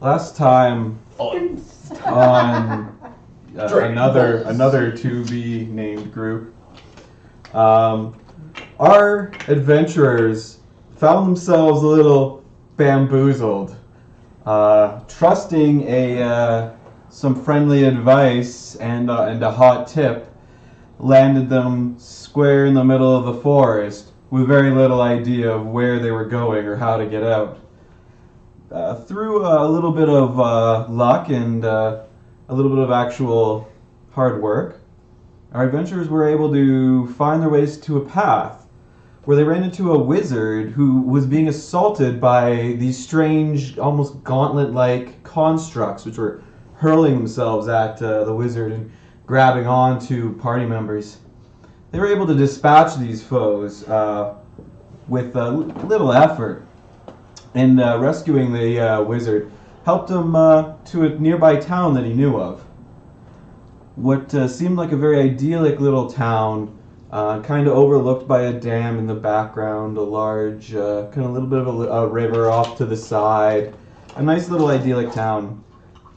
Last time on another to be named group, our adventurers found themselves a little bamboozled. Trusting some friendly advice and a hot tip landed them square in the middle of the forest with very little idea of where they were going or how to get out. Through a little bit of luck and a little bit of actual hard work, our adventurers were able to find their ways to a path where they ran into a wizard who was being assaulted by these strange, almost gauntlet-like constructs which were hurling themselves at the wizard and grabbing onto party members. They were able to dispatch these foes with little effort, and rescuing the wizard helped him to a nearby town that he knew of. What seemed like a very idyllic little town, kind of overlooked by a dam in the background, a large, kind of little bit of a river off to the side, a nice little idyllic town.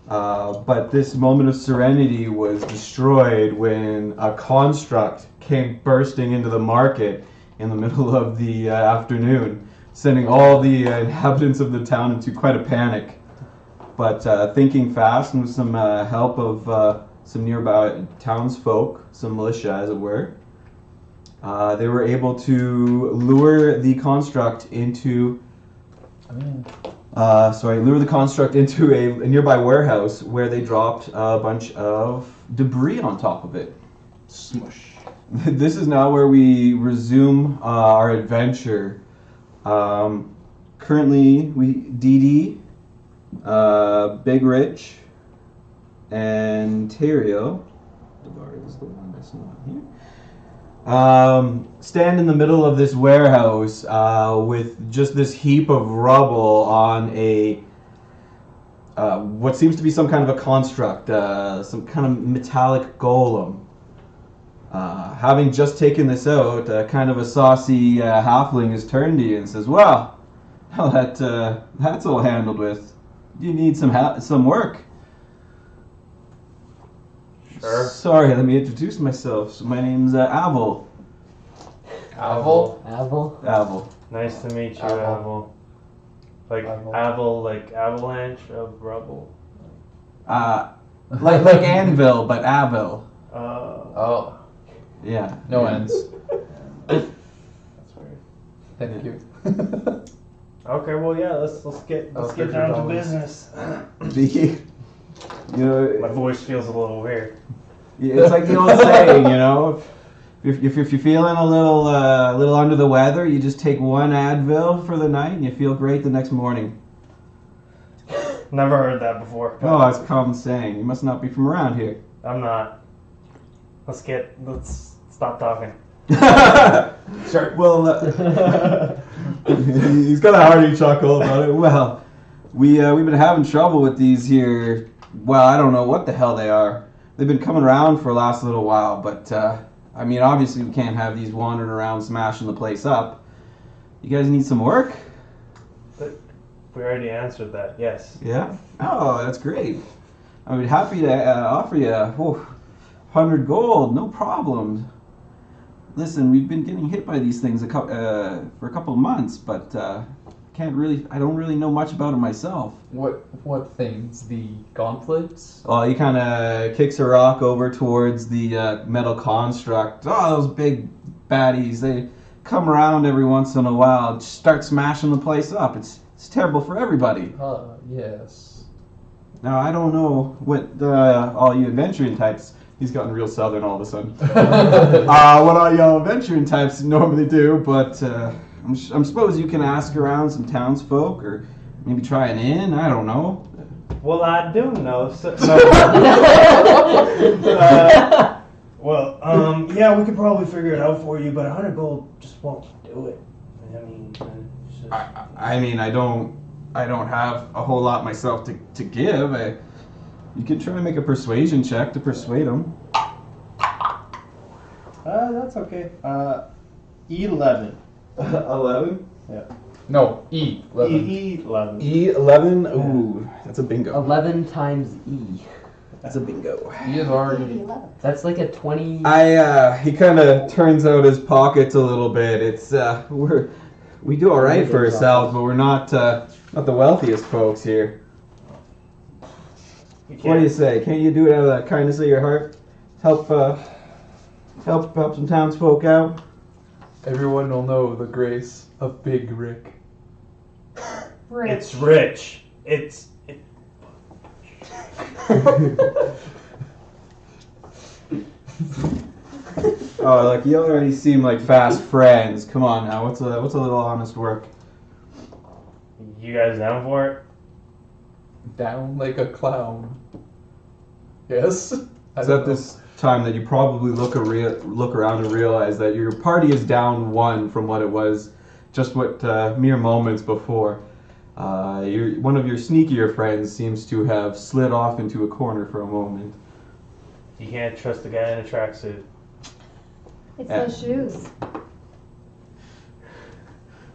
But this moment of serenity was destroyed when a construct came bursting into the market in the middle of the afternoon, sending all the inhabitants of the town into quite a panic. But thinking fast and with some help of some nearby townsfolk, some militia as it were, they were able to lure the construct into lure the construct into a nearby warehouse where they dropped a bunch of debris on top of it. Smush. This is now where we resume our adventure. Currently, DD, Big Rich, and Terrio, Devar is the one that's not here, stand in the middle of this warehouse with just this heap of rubble on a what seems to be some kind of a construct, some kind of metallic golem. Having just taken this out, kind of a saucy halfling has turned to you and says, "Well, that's all handled with. You need some work." Sure. Sorry, let me introduce myself. So my name's Avel. Avel? Avel. Nice to meet you, Avel. Avel. Like Avel. Avel, like avalanche of rubble. Like Anvil, but Avel. Oh, Yeah. no yeah. ends. That's weird. Thank you. Okay, well yeah, let's get $50. down to business. You know, My voice feels a little weird. it's like the old saying, you know, if you're feeling a little under the weather, you just take one Advil for the night and you feel great the next morning. Never heard that before. Oh, that's a common saying. You must not be from around here. I'm not. Let's stop talking. Sure. Well, he's got a hearty chuckle about it. Well, we've been having trouble with these here. Well, I don't know what the hell they are. They've been coming around for the last little while, but I mean, obviously we can't have these wandering around smashing the place up. You guys need some work? But we already answered that. Yes. Yeah? Oh, that's great. I'd be happy to offer you 100 gold, no problem. Listen, we've been getting hit by these things for a couple of months, but I don't really know much about it myself. What things? The gauntlets? Well, he kind of kicks a rock over towards the metal construct. Oh, those big baddies, they come around every once in a while and start smashing the place up. It's terrible for everybody. Yes. Now, I don't know what all you adventuring types, he's gotten real southern all of a sudden, what all y'all adventuring types normally do, but I'm suppose you can ask around some townsfolk or maybe try an inn, I don't know. Well, I do know. Yeah, we could probably figure it out for you, but 100 gold just won't do it. I mean, it's just... I mean, I don't have a whole lot myself to give. You could try and make a persuasion check to persuade them. That's okay. 11. 11? Yeah. No, E. 11. E11. E11. Ooh, that's a bingo. 11 times E. That's a bingo. E is already. That's like a 20. He kind of turns out his pockets a little bit. It's we do all right for ourselves, but we're not the wealthiest folks here. What do you say? Can't you do it out of the kindness of your heart? Help some townsfolk out. Everyone will know the grace of Big Rick. It's rich. It's. Oh, like you already seem like fast friends. Come on now, what's a little honest work? You guys down for it? Down like a clown. Yes? It's at this time that you probably look around and realize that your party is down one from what it was just mere moments before. One of your sneakier friends seems to have slid off into a corner for a moment. You can't trust the guy in a tracksuit. It's those shoes.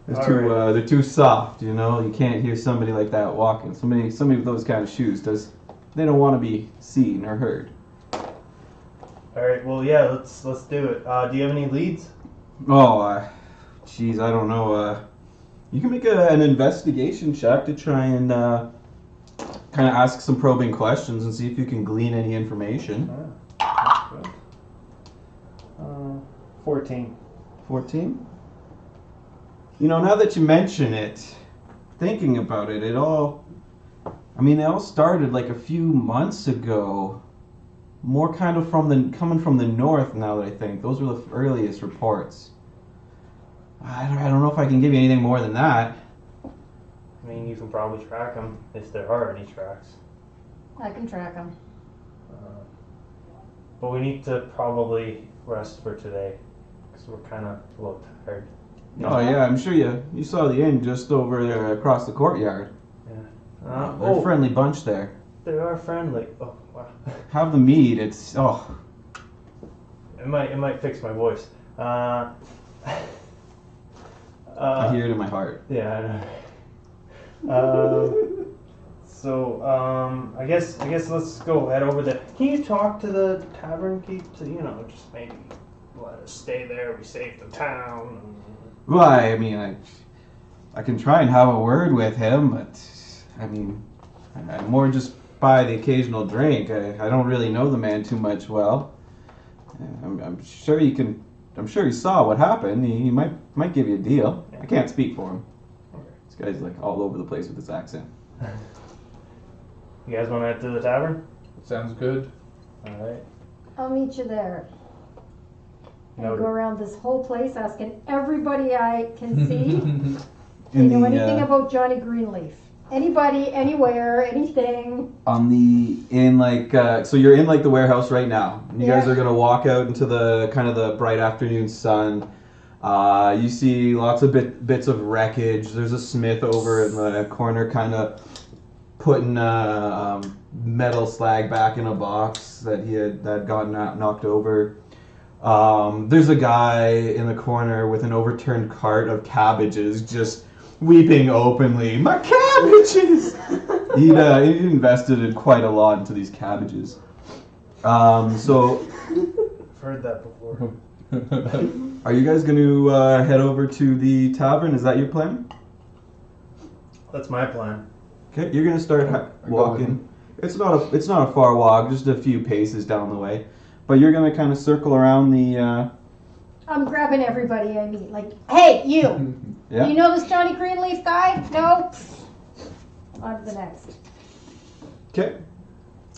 They're too soft, you know. You can't hear somebody like that walking. Somebody with those kind of shoes they don't want to be seen or heard. All right. Well, yeah. Let's do it. Do you have any leads? Oh, geez, I don't know. You can make an investigation check to try and kind of ask some probing questions and see if you can glean any information. That's good. 14. 14? You know, now that you mention it, thinking about it, it all started like a few months ago. More kind of coming from the north now that I think. Those were the earliest reports. I don't know if I can give you anything more than that. I mean, you can probably track them if there are any tracks. I can track them. But we need to probably rest for today because we're kind of a little tired. Oh yeah, I'm sure you saw the inn just over there across the courtyard. Yeah. They're a friendly bunch there. They are friendly. Oh wow. Have the mead. It's It might fix my voice. I hear it in my heart. Yeah, I know. I guess let's go head over there. Can you talk to the tavern keep to just maybe let us stay there? We saved the town. Well, I mean, I can try and have a word with him, but I mean, I'm more just by the occasional drink. I don't really know the man too much well. I'm sure you can. I'm sure he saw what happened. He might give you a deal. I can't speak for him. Okay. This guy's like all over the place with his accent. You guys want to head to the tavern? Sounds good. All right. I'll meet you there. And Noted. go around this whole place asking everybody I can see. They In know the, anything about Johnny Greenleaf. Anybody, anywhere, anything. So you're in like the warehouse right now. You guys Yeah. are gonna walk out into the kind of the bright afternoon sun. You see lots of bits of wreckage. There's a smith over in the corner, kind of putting metal slag back in a box that had gotten knocked over. There's a guy in the corner with an overturned cart of cabbages, just weeping openly. My cabbages! He'd invested in quite a lot into these cabbages. So, I've heard that before. are you guys going to head over to the tavern? Is that your plan? That's my plan. Okay, you're going to start walking. It's not a far walk, just a few paces down the way. But you're going to kind of circle around the... I'm grabbing everybody I meet. Like, hey, you! Yeah. You know this Johnny Greenleaf guy? No? On to the next. Okay.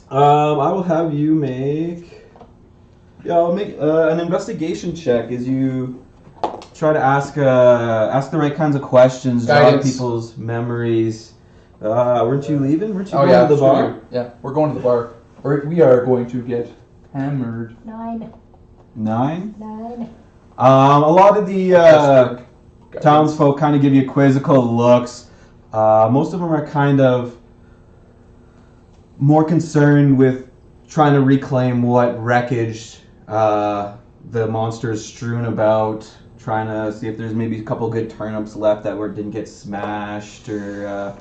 I will have you make... Yeah, I'll make an investigation check as you try to ask the right kinds of questions, jog Guidance. people's memories. Weren't you leaving? Weren't you Oh going yeah, to the bar? Yeah, we're going to the bar. We are going to get hammered. 9. 9? A lot of the townsfolk kind of give you quizzical looks. Most of them are kind of more concerned with trying to reclaim what wreckage the monster is strewn about, trying to see if there's maybe a couple good turnips left that didn't get smashed, or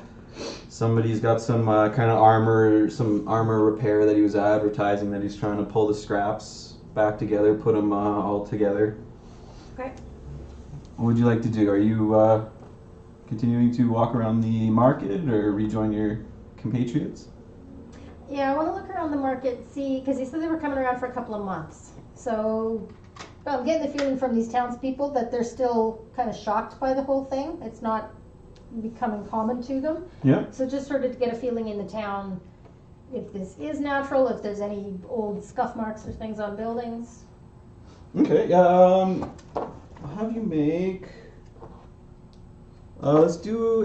somebody's got some kind of armor repair that he was advertising that he's trying to pull the scraps back together, put them all together. Okay. What would you like to do? Are you continuing to walk around the market or rejoin your compatriots? Yeah, I want to look around the market, see, because he said they were coming around for a couple of months. So I'm getting the feeling from these townspeople that they're still kind of shocked by the whole thing. It's not becoming common to them. Yeah. So just sort of to get a feeling in the town if this is natural, if there's any old scuff marks or things on buildings. Okay. I'll have you make. Let's do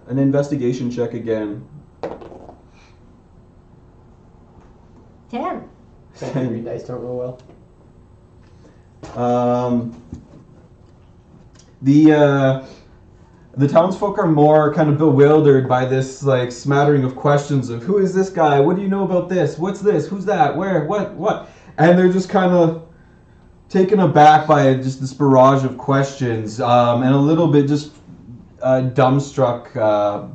an investigation check again. 10. Your dice don't roll well. The townsfolk are more kind of bewildered by this like smattering of questions of who is this guy? What do you know about this? What's this? Who's that? Where? What? And they're just kind of taken aback by just this barrage of questions, and a little bit just dumbstruck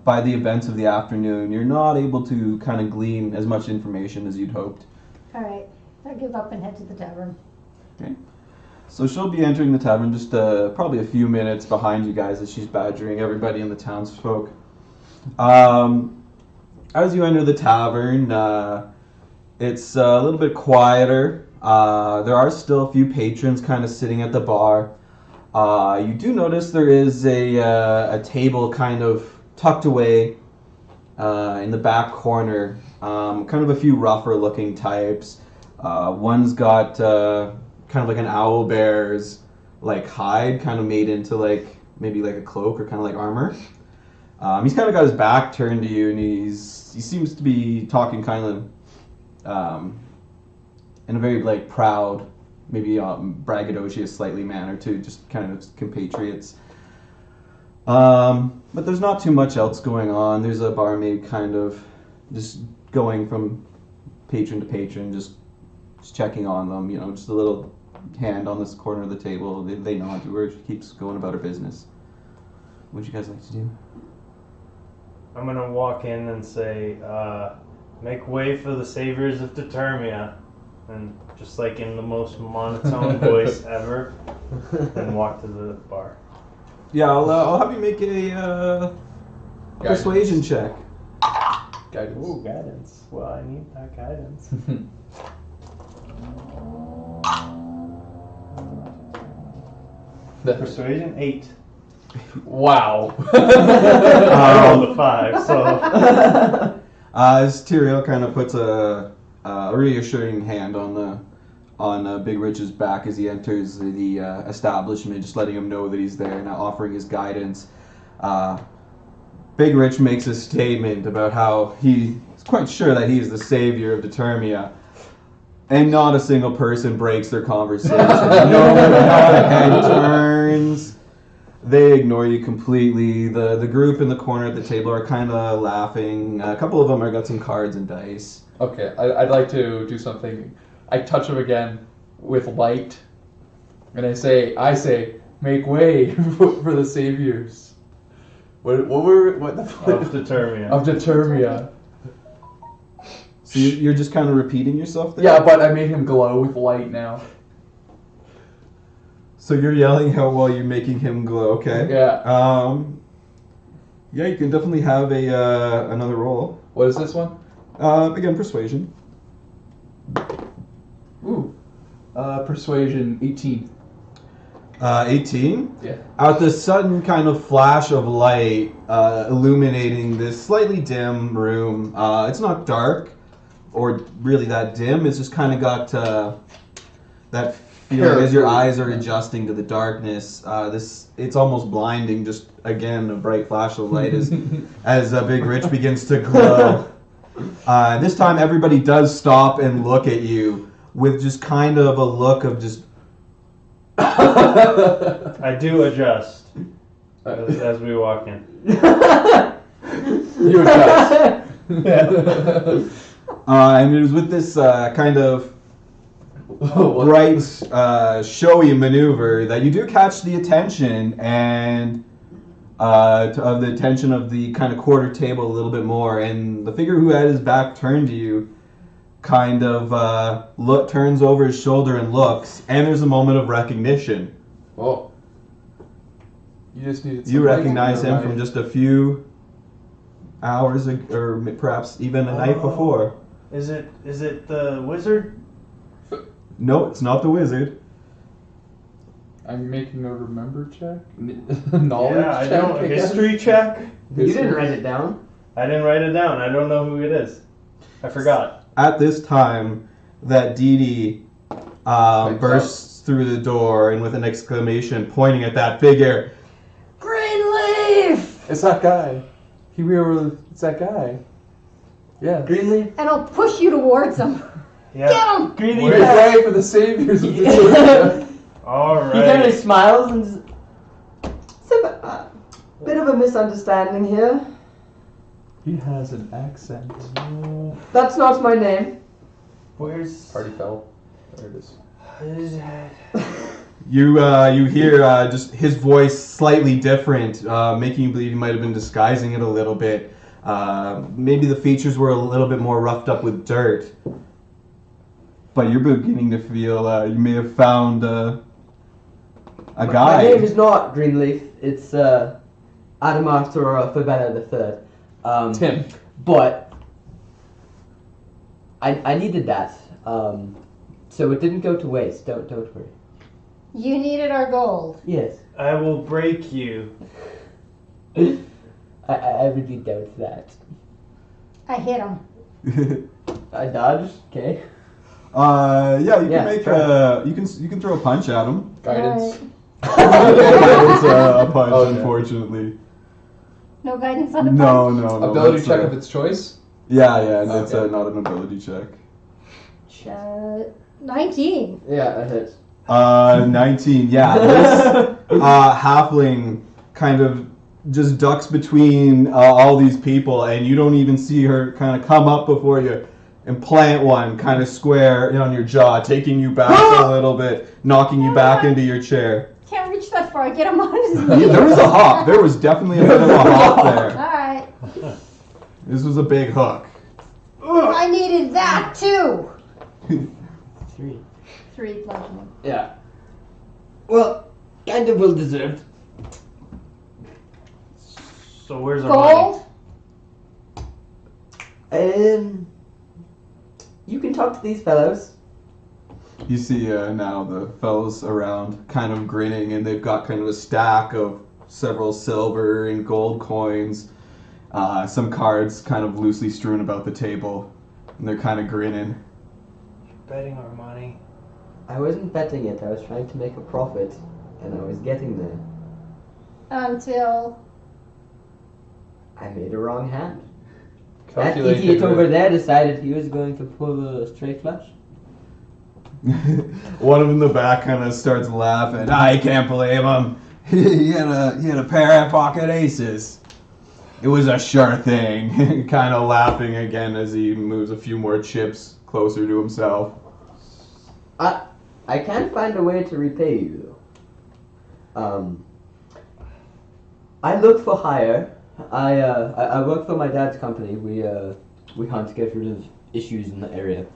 by the events of the afternoon. You're not able to kind of glean as much information as you'd hoped. All right. I give up and head to the tavern. Okay. So she'll be entering the tavern just probably a few minutes behind you guys as she's badgering everybody in the townsfolk. As you enter the tavern, it's a little bit quieter. There are still a few patrons kind of sitting at the bar. You do notice there is a table kind of tucked away in the back corner. Kind of a few rougher looking types. One's got kind of like an owl bear's like hide kind of made into like maybe like a cloak or kind of like armor. He's kind of got his back turned to you, and he seems to be talking kind of in a very like proud, maybe braggadocious slightly manner to just kind of compatriots. But there's not too much else going on. There's a barmaid kind of just going from patron to patron, just checking on them, you know, just a little hand on this corner of the table. They nod to her. She keeps going about her business. What would you guys like to do? I'm gonna walk in and say, make way for the saviors of Determia. And just like in the most monotone voice ever, and walk to the bar. Yeah, I'll have you make a persuasion check. Guidance. Ooh, guidance. Well, I need that guidance. Persuasion 8. Wow. I rolled a 5, so. As Tyrael kind of puts a reassuring hand on Big Rich's back as he enters the establishment, just letting him know that he's there and offering his guidance. Big Rich makes a statement about how he's quite sure that he's the savior of Determia, and not a single person breaks their conversation. No head turns. They ignore you completely. The group in the corner at the table are kind of laughing. A couple of them are got some cards and dice. Okay, I'd like to do something. I touch him again with light, and I say, make way for the saviors. What the Of Determia. Of Determia. So you're just kind of repeating yourself there? Yeah, but I made him glow with light now. So you're yelling out while you're making him glow, okay? Yeah. Yeah, you can definitely have another roll. What is this one? Again, persuasion. Ooh. Persuasion 18. 18? Yeah. At the sudden kind of flash of light illuminating this slightly dim room. It's not dark or really that dim. It's just kind of got that feeling as your eyes are adjusting to the darkness. It's almost blinding. Just again a bright flash of light as Big Rich begins to glow. This time everybody does stop and look at you with just kind of a look of just. I do adjust as we walk in. You adjust. And it was with this kind of bright, showy maneuver that you do catch the attention and of the attention of the kind of quarter table a little bit more. And the figure who had his back turned to you kind of turns over his shoulder and looks, and there's a moment of recognition. Oh. You just needed. You recognize him from just a few hours or perhaps even a night before. Is it the wizard? No, it's not the wizard. I'm making a remember check, knowledge Yeah, I check. don't. I guess? History check. You didn't write it down. I didn't write it down. I don't know who it is. I forgot. At this time, that DD bursts through the door and with an exclamation pointing at that figure, Greenleaf! It's that guy. It's that guy. Yeah. Greenleaf? And I'll push you towards him. Yeah. Get him! Greenleaf. Make way for the saviors of the church. All He kind right. of smiles and it's a bit of a misunderstanding here. He has an accent. That's not my name. Where's? Party fell. There it is. you hear just his voice slightly different, making you believe he might have been disguising it a little bit. Maybe the features were a little bit more roughed up with dirt. But you're beginning to feel you may have found a My guy. name is not Greenleaf. It's Adamastor Fabella III. Tim. But I needed that. So it didn't go to waste. Don't worry. You needed our gold. Yes. I will break you. I really doubt that. I hit him. I dodged. Okay. Yeah, you can Yeah, make try. you can throw a punch at him. Guidance. It's a punch, Oh, okay. unfortunately. No guidance on the No, punch? no, no. Ability that's, check of its choice. Yeah, and it's Okay. not an ability check. 19. Yeah, that hits. 19. Yeah, this halfling kind of just ducks between all these people, and you don't even see her kind of come up before you and plant one kind of square on your jaw, taking you back a little bit, knocking you back into your chair. Can't reach that far. Get him on his knees. There was a hop. There was definitely a bit of a hop there. Alright. This was a big hook. I needed that too. 3. 3 bludgeoning. Yeah. Well, kind of well deserved. So where's our money? Gold? You can talk to these fellows. You see now the fellows around kind of grinning, and they've got kind of a stack of several silver and gold coins, some cards kind of loosely strewn about the table, and they're kind of grinning. Betting our money. I wasn't betting it. I was trying to make a profit, and I was getting there. Until. I made a wrong hand. That Calculated idiot over risk. there decided he was going to pull a straight flush. One of them in the back kind of starts laughing. I can't blame him. he had a pair of pocket aces. It was a sure thing. Kind of laughing again as he moves a few more chips closer to himself. I can find a way to repay you, though. I look for hire. I work for my dad's company. We hunt to get rid of issues in the area,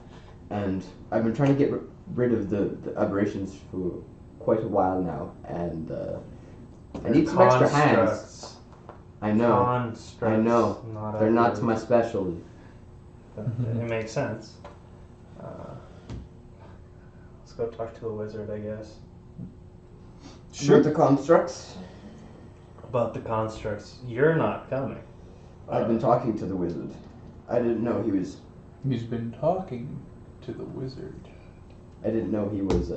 and I've been trying to get rid of the aberrations for quite a while now, and I need some extra hands. Constructs. I know. Constructs, I know. They're not aberrations. my specialty. It makes sense. Let's go talk to a wizard, I guess. About the constructs. About the constructs. You're not coming. I've been talking to the wizard. I didn't know he was. He's been talking to the wizard. I didn't know he was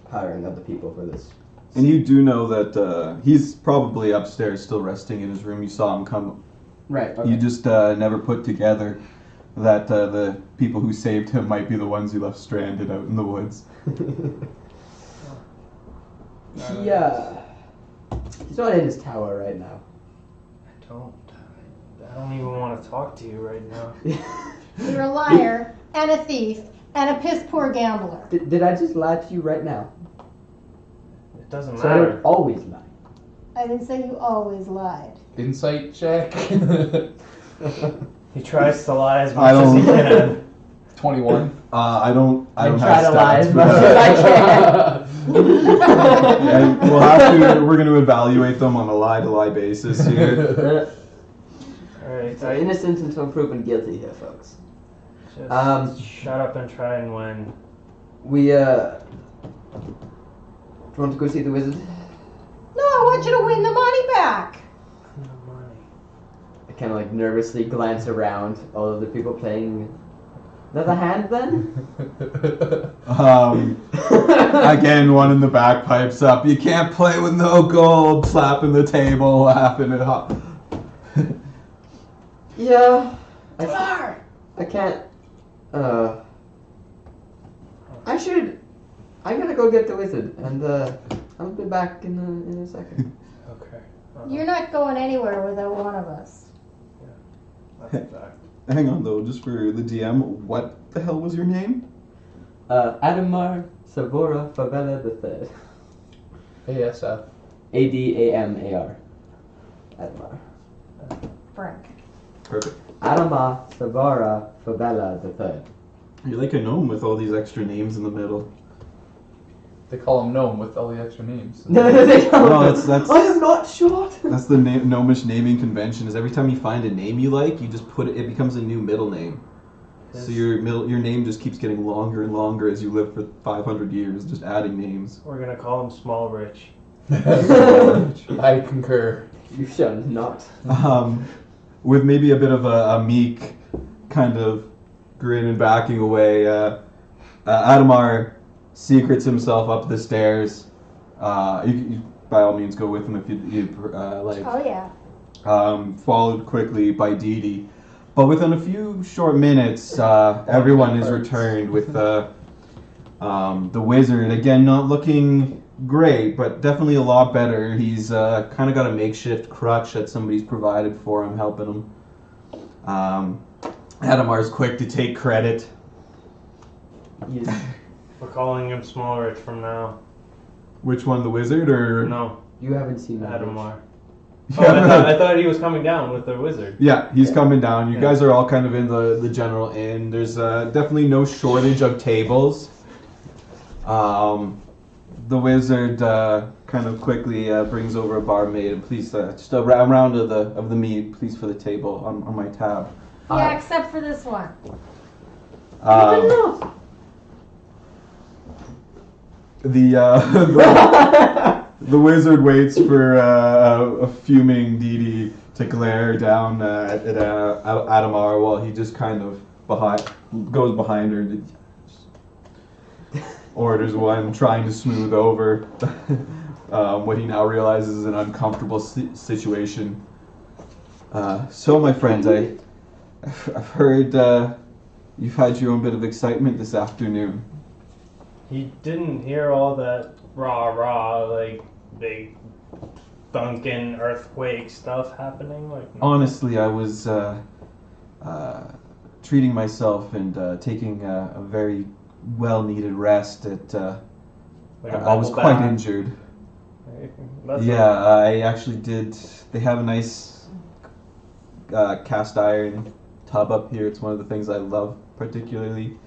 hiring other people for this. And you do know that he's probably upstairs still resting in his room. You saw him come. Right. You just never put together that the people who saved him might be the ones you left stranded out in the woods. He's not in his tower right now. I don't even want to talk to you right now. You're a liar and a thief and a piss poor gambler. Did I just lie to you right now? It doesn't So I don't matter. always lie. I didn't say you always lied. Insight check. He tries to lie as I much as he don't- can. 21. I don't try have to lie stats as for much that. as I can. And we'll have to. We're going to evaluate them on a lie-to-lie basis here. Alright, So innocent until proven guilty here, folks. just shut up and try and win. We, do you want to go see the wizard? No, I want you to win the money back. No money. I kind of like nervously glance around all of the people playing. Another hand then? Again, one in the back pipes up. You can't play with no gold. Slapping the table, laughing it up. Yeah. Tomorrow. I can't. I gotta go get the wizard, and I'll be back in a second. Okay. You're not going anywhere without one of us. That's a fact. Hang on though, just for the DM, what the hell was your name? Adamar Savora Favela III. ASF. Adamar. Adamar. Frank. Perfect. Adamar Savora Favela III. You're like a gnome with all these extra names in the middle. They call him Gnome with all the extra names. No, that's- I am not short. That's the gnomish naming convention. Is every time you find a name you like, you just put it. It becomes a new middle name. So your name just keeps getting longer and longer as you live for 500 years, just adding names. We're gonna call him Small Rich. I concur. You shall not. With maybe a bit of a meek kind of grin and backing away, Adamar secrets himself up the stairs. You by all means go with him if you like. Oh yeah. Followed quickly by Dee Dee. But within a few short minutes, everyone is returned with the wizard. Again, not looking great, but definitely a lot better. He's kind of got a makeshift crutch that somebody's provided for him, helping him. Adamar's quick to take credit. We're calling him Small Rich from now. Which one, the wizard or? No, You haven't seen that. Adamar. Yeah, Oh, I thought he was coming down with the wizard. yeah, he's coming down. You Yeah. guys are all kind of in the general inn. There's definitely no shortage of tables. The wizard kind of quickly brings over a barmaid and please just a round of the meat, please, for the table on my tab. Yeah, except for this one. The wizard waits for a fuming Dee Dee to glare down at Adamar while he just kind of goes behind her and orders one, trying to smooth over what he now realizes is an uncomfortable situation. So, my friends, I've heard you've had your own bit of excitement this afternoon. He didn't hear all that rah, like big thunking earthquake stuff happening. Like Honestly, I was treating myself and taking a very well-needed rest. like a I was bubble quite bath. injured. That's Yeah, I actually did. They have a nice cast iron tub up here. It's one of the things I love particularly.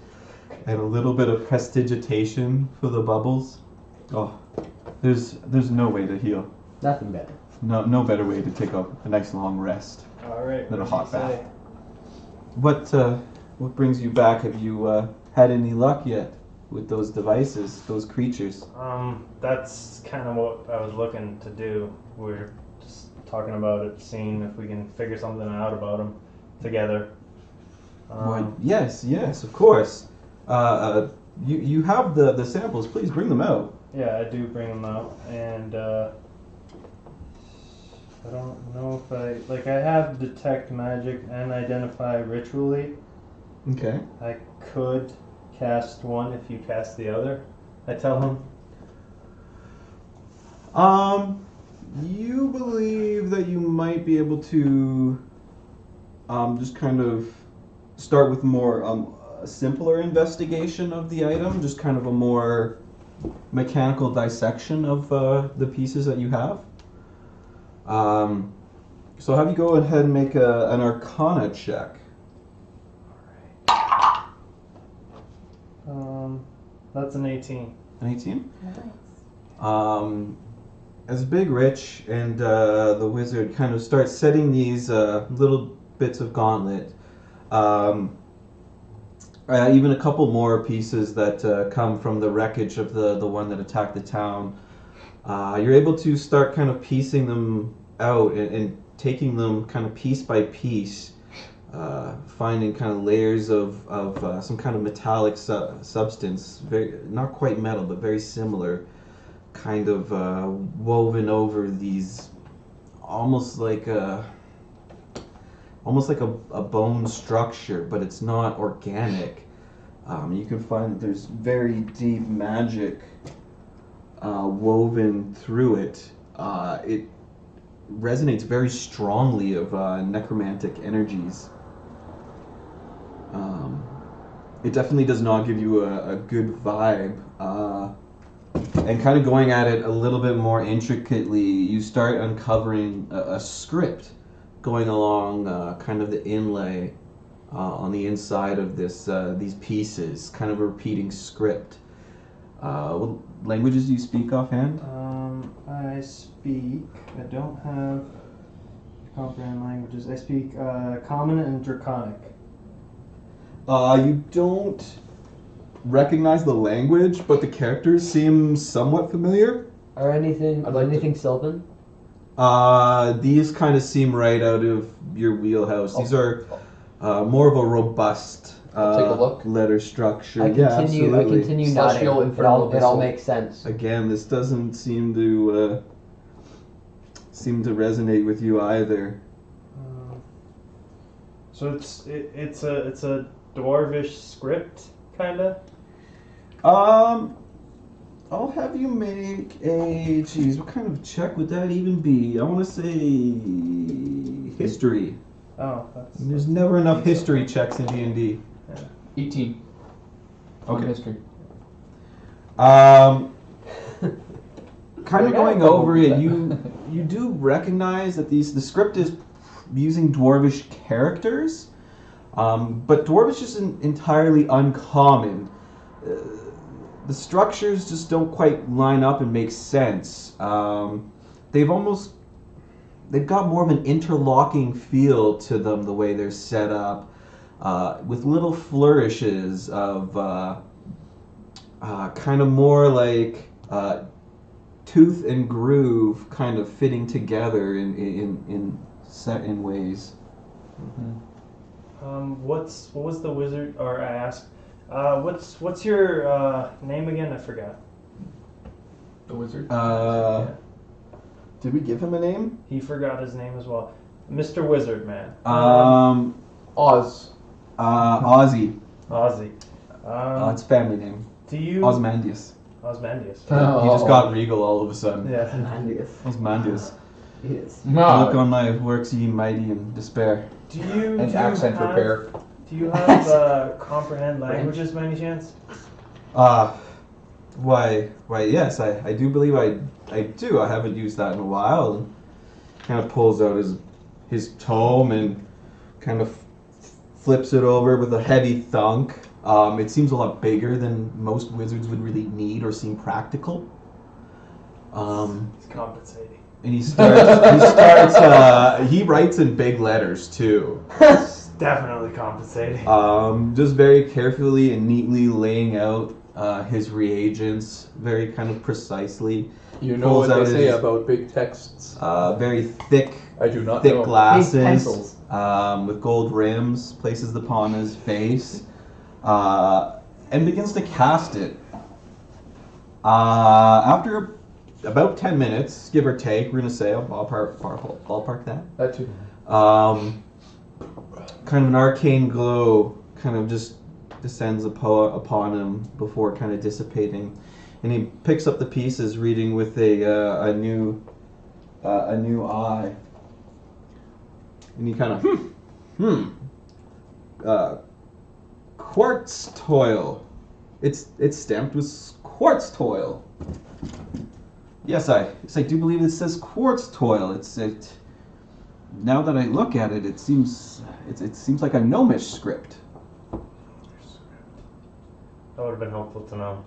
And a little bit of prestidigitation for the bubbles. Oh, there's no way to heal. Nothing better. No better way to take a nice long rest. all right. Than a what hot do you say? bath. What brings you back? Have you had any luck yet with those devices, those creatures? That's kind of what I was looking to do. We're just talking about it, seeing if we can figure something out about them together. Well, yes, of course. You have the samples. Please bring them out. Yeah, I do bring them out, and I don't know if I have detect magic and identify ritually. Okay. I could cast one if you cast the other. I tell him. You believe that you might be able to just kind of start with more a simpler investigation of the item, just kind of a more mechanical dissection of the pieces that you have. So I'll have you go ahead and make an Arcana check. That's an 18. An 18? Nice. As Big Rich and the wizard kind of start setting these little bits of gauntlet, even a couple more pieces that come from the wreckage of the one that attacked the town, you're able to start kind of piecing them out and taking them kind of piece by piece, finding kind of layers of some kind of metallic substance, very not quite metal but very similar, kind of woven over these, almost like a bone structure, but it's not organic. You can find that there's very deep magic woven through it. It resonates very strongly of necromantic energies. It definitely does not give you a good vibe. And kind of going at it a little bit more intricately, you start uncovering a script going along kind of the inlay on the inside of these pieces, kind of a repeating script. What languages do you speak offhand? I don't have comprehend languages. I speak Common and Draconic. You don't recognize the language, but the characters seem somewhat familiar. Or anything? I'd like anything Sylvan? These kind of seem right out of your wheelhouse. These are more of a robust Take a look. letter structure. I Yeah, continue. I absolutely. continue Celestial nodding. Infernal It all Missile. makes sense. Again, this doesn't seem to resonate with you either. So it's a dwarvish script, kinda. I'll have you make a. Geez, what kind of check would that even be? I want to say history. Oh, that's. There's never enough history checks in D&D. 18. On Okay. history. Kind of I got going a couple over it, of you do recognize that the script is using dwarvish characters, but dwarvish isn't entirely uncommon. The structures just don't quite line up and make sense. They've got more of an interlocking feel to them the way they're set up, with little flourishes of kind of more like tooth and groove kind of fitting together in certain ways. What was the wizard? Or I asked, what's your name again? I forgot. The wizard. Did we give him a name? He forgot his name as well. Mr. Wizard Man. Oz. Ozzy. Ozzy. It's family name. Do you? Osmandius. Osmandius. He just got regal all of a sudden. Yeah. Mandius. Osmandius. Yes. Look on my works ye mighty in despair. Do you? And do accent you have, repair. Do you have comprehend languages by any chance? Why, yes, I do believe I do. I haven't used that in a while. And kind of pulls out his tome and kind of flips it over with a heavy thunk. It seems a lot bigger than most wizards would really need or seem practical. It's compensating. And he writes in big letters too. It's definitely compensating. Just very carefully and neatly laying out his reagents, very kind of precisely. You know Pulls what out they say his- about big texts. Very thick I do not thick know. glasses Big pencils. with gold rims, places them upon his face, and begins to cast it. After about 10 minutes, give or take, we're going to say, I'll ballpark that. That too. Kind of an arcane glow kind of just descends upon him before kind of dissipating. And he picks up the pieces, reading with a new eye. And he kind of, quartz toil. It's stamped with quartz toil. Yes, I do believe it says quartz toil. It. Now that I look at it, it seems like a gnomish script. That would have been helpful to know.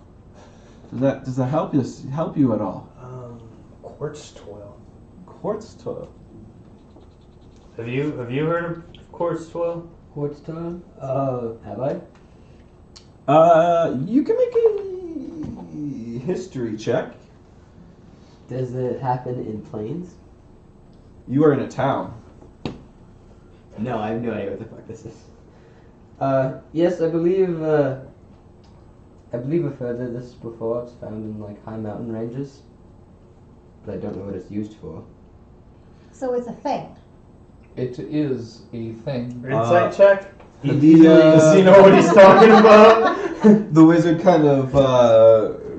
Does that help you at all? Quartz toil. Quartz toil. Have you heard of quartz toil? Quartz time? Have I? You can make a history check. Does it happen in planes? You are in a town. No, I have no idea what the fuck this is. Yes, I believe I've heard of this before. It's found in like high mountain ranges, but I don't know what it's used for. So it's a thing. It is a thing. Insight check. The Does he know what he's talking about? the wizard kind of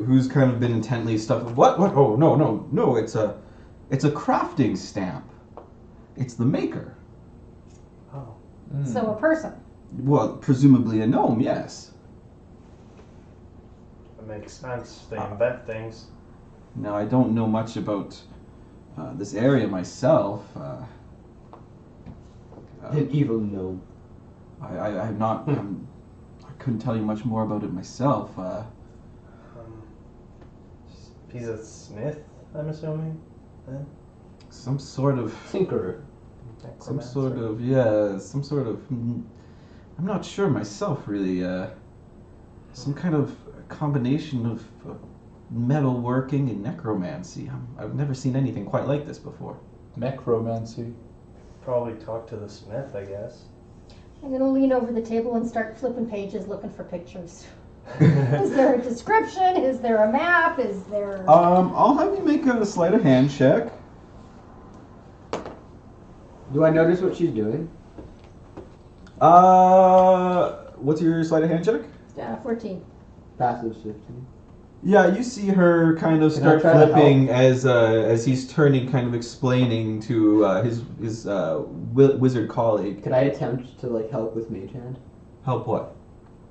who's kind of been intently stuck. What? Oh no! It's a crafting stamp. It's the maker. Oh. So a person. Well, presumably a gnome. Yes. That makes sense. They invent things. Now I don't know much about this area myself. An evil gnome. I'm not. I couldn't tell you much more about it myself. He's a smith, I'm assuming. Then? Some sort of. Tinkerer. Some sort of. Yeah. Some sort of. I'm not sure myself, really. Some kind of combination of metalworking and necromancy. I've never seen anything quite like this before. Necromancy. Probably talk to the smith, I guess. I'm gonna lean over the table and start flipping pages looking for pictures. Is there a description? Is there a map? Is there... I'll have you make a sleight of hand check. Do I notice what she's doing? What's your sleight of hand check? 14. Passive 15. Yeah, you see her kind of Can I start try to flipping as he's turning, kind of explaining to his wizard colleague. Could I attempt to like help with Mage Hand? Help what?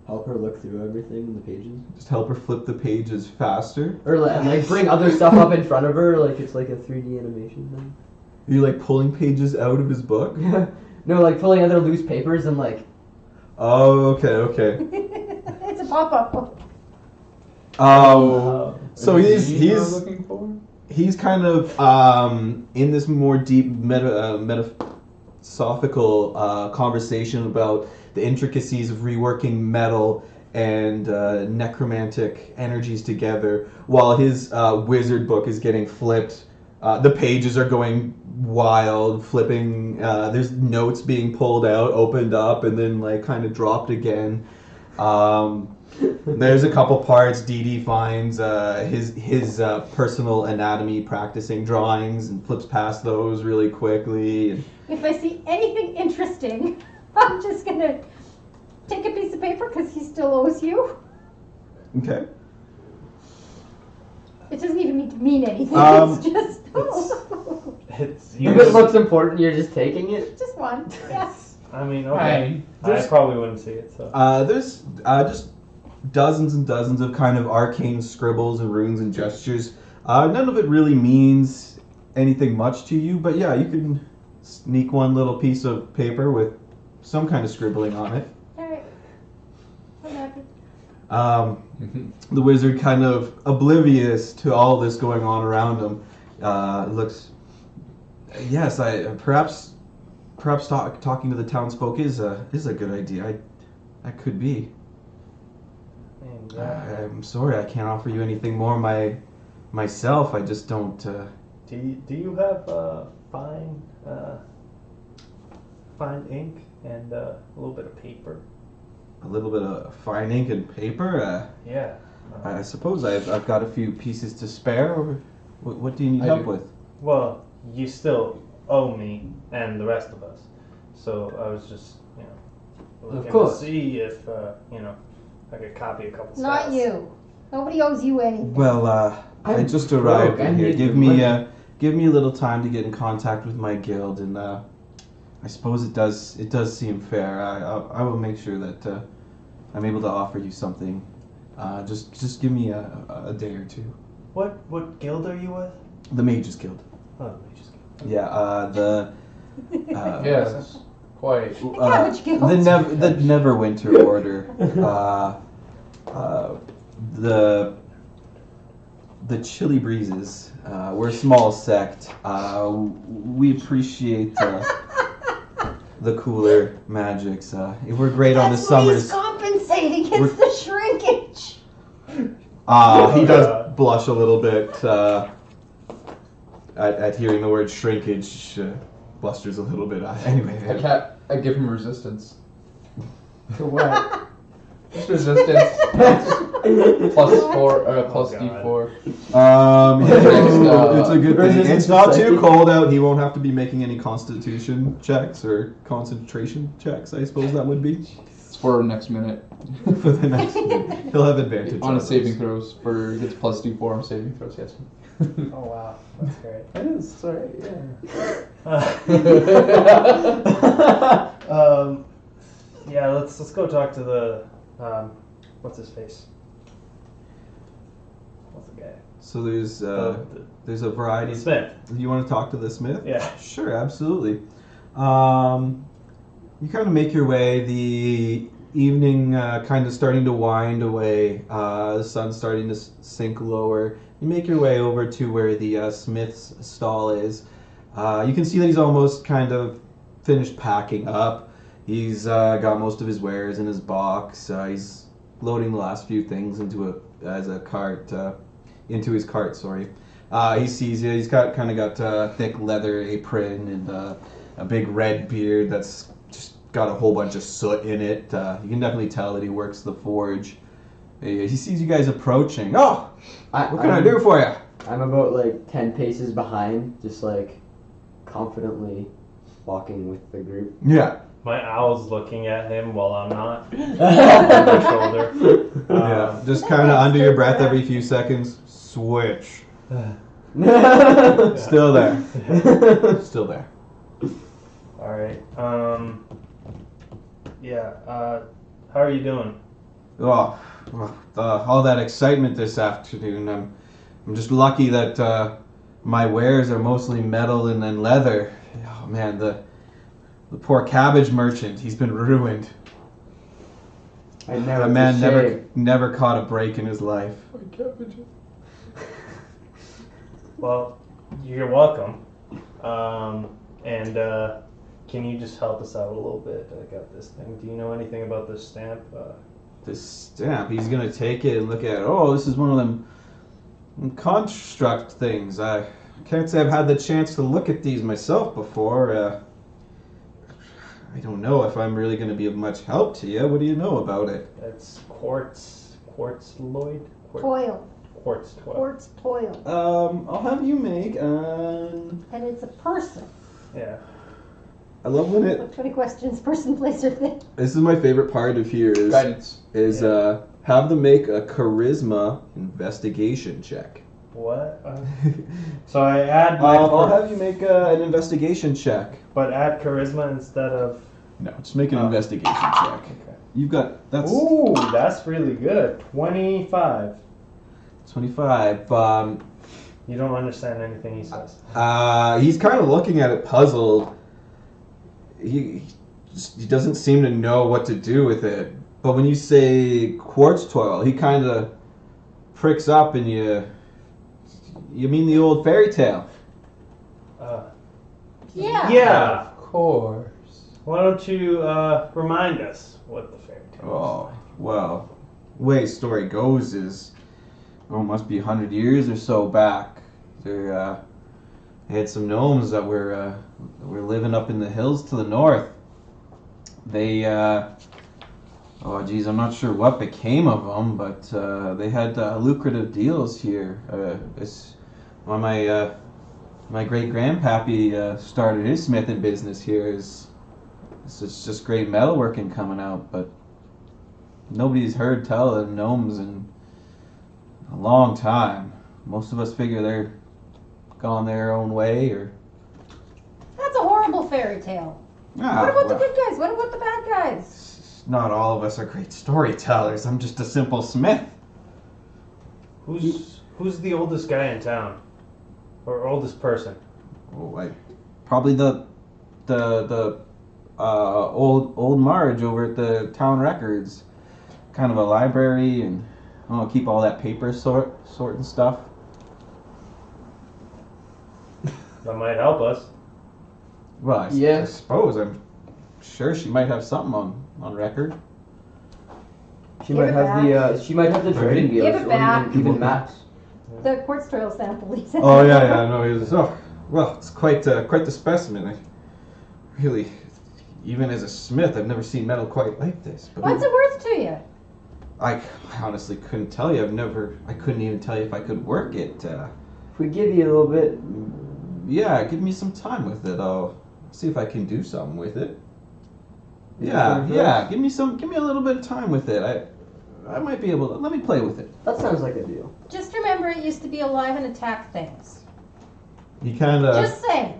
Help her look through everything in the pages? Just help her flip the pages faster. Or like bring other stuff up in front of her, like it's like a 3D animation thing? Are you like pulling pages out of his book? No, like pulling other loose papers and like... Oh, okay. It's a pop-up. So he's looking for? he's kind of in this more deep philosophical conversation about the intricacies of reworking metal and necromantic energies together, while his wizard book is getting flipped. The pages are going wild, flipping. There's notes being pulled out, opened up, and then like kind of dropped again. There's a couple parts Dee Dee finds his personal anatomy practicing drawings and flips past those really quickly. And If I see anything interesting, I'm just gonna take a piece of paper because he still owes you. okay. It doesn't even need to mean anything. It's just It's If it looks important, you're just taking it? just one. Yes. I mean, okay. Fine. I probably wouldn't see it, so. There's just dozens and dozens of kind of arcane scribbles and runes and gestures. None of it really means anything much to you, but yeah, you can sneak one little piece of paper with some kind of scribbling on it. Alright. I'm happy. The wizard, kind of oblivious to all this going on around him, looks. Yes, perhaps talking to the townsfolk is a good idea. That could be. And, I'm sorry, I can't offer you anything more myself. I just don't. do you have fine ink and a little bit of paper? A little bit of fine ink and paper. Yeah. I suppose I've got a few pieces to spare. Or what do you need I help do. with? Well, you still owe me and the rest of us. So I was just, looking course. to see if, I could copy a couple Not stats. you. Nobody owes you anything. Well, I I'm just arrived broke. I in here. need Give the me money. give me a little time to get in contact with my guild, and I suppose it does. It does seem fair. I will make sure that I'm able to offer you something. Just give me a day or two. What guild are you with? The Mages Guild. Oh, I just Yeah. The. Yes, quite. Cabbage Guild. The Neverwinter Order. The Chilly Breezes. We're a small sect. We appreciate the cooler magics. We're great on the That's what he's summers. compensating. It's the shrinkage. He does blush a little bit at hearing the word shrinkage. Blusters a little bit. Anyway. I give him resistance. To what? Just resistance. plus 4, plus God. D4. It's a good thing. Resistance It's not to too psychic. cold out. He won't have to be making any constitution checks or concentration checks. I suppose that would be It's for next minute. for the next. He'll have advantage On a those. saving throws for it's plus D4 on saving throws. Yes. Oh wow, that's great. It is. Sorry. Yeah, let's go talk to the what's his face? What's the guy? So there's The there's a variety. Smith. You want to talk to the smith? Yeah. Sure, absolutely. You kind of make your way. The evening kind of starting to wind away. The sun's starting to sink lower. You make your way over to where the smith's stall is. You can see that he's almost kind of finished packing up. He's got most of his wares in his box. He's loading the last few things into his cart. Sorry. He sees you. He's got a thick leather apron and a big red beard that's just got a whole bunch of soot in it. You can definitely tell that he works the forge. He sees you guys approaching. Oh, what can I do for you? I'm about like 10 paces behind, just like confidently walking with the group. Yeah. My owl's looking at him while I'm not on my shoulder. Yeah. Just kind of under your breath every few seconds. Switch. Yeah. Still there. Still there. All right. Yeah. How are you doing? Oh, all that excitement this afternoon. I'm just lucky that my wares are mostly metal and then leather. Oh man, the poor cabbage merchant. He's been ruined. I know. That it's man a shame. never caught a break in his life. Well, you're welcome. And can you just help us out a little bit? I got this thing. Do you know anything about this stamp? This stamp. He's gonna take it and look at it. Oh, this is one of them construct things. I can't say I've had the chance to look at these myself before. I don't know if I'm really going to be of much help to you. What do you know about it? It's quartz Lloyd? Toil. Quartz toil. Quartz toil. I'll have you make. And it's a person. Yeah. I love when it. What 20 questions? Person, place, or thing? This is my favorite part of here is Guidance. have them make a charisma investigation check. What? So I add my I'll have you make an investigation check. but add charisma instead of. No, just make an Oh. investigation check. Okay. You've got that's Ooh, that's really good. 25. 25. You don't understand anything he says. He's kind of looking at it puzzled. He doesn't seem to know what to do with it. But when you say quartz toil, he kind of pricks up and you mean the old fairy tale? Yeah. Yeah. Of course. Why don't you remind us what the fairy tale Oh, well, way story goes is, must be 100 years or so back. They had some gnomes that were living up in the hills to the north. They, oh geez, I'm not sure what became of them, but they had lucrative deals here. When my great grandpappy started his smithing business here, it's just great metalworking coming out, but nobody's heard tell of gnomes in a long time. Most of us figure they're gone their own way, or That's a horrible fairy tale. Ah, What about the well, good guys? What about the bad guys? not all of us are great storytellers. I'm just a simple smith. Who's the oldest guy in town, or oldest person? Oh, probably the old Marge over at the town records, kind of a library, and keep all that paper sort and stuff. That might help us. Well, I Yeah. suppose I'm sure she might have something on record. She Give might it have the she might have the Right. trading Give deals it or back. even maps. The quartz trail sample. He said. Oh yeah, no, he was. Oh, well, it's quite the specimen. I really, even as a smith, I've never seen metal quite like this. But What's it worth to you? I honestly couldn't tell you. I couldn't even tell you if I could work it. If we give you a little bit, Yeah, give me some time with it. I'll see if I can do something with it. Yeah. Give me a little bit of time with it. I might be able to. Let me play with it. that sounds like a deal. Just remember, it used to be alive and attack things. He kind of Just saying.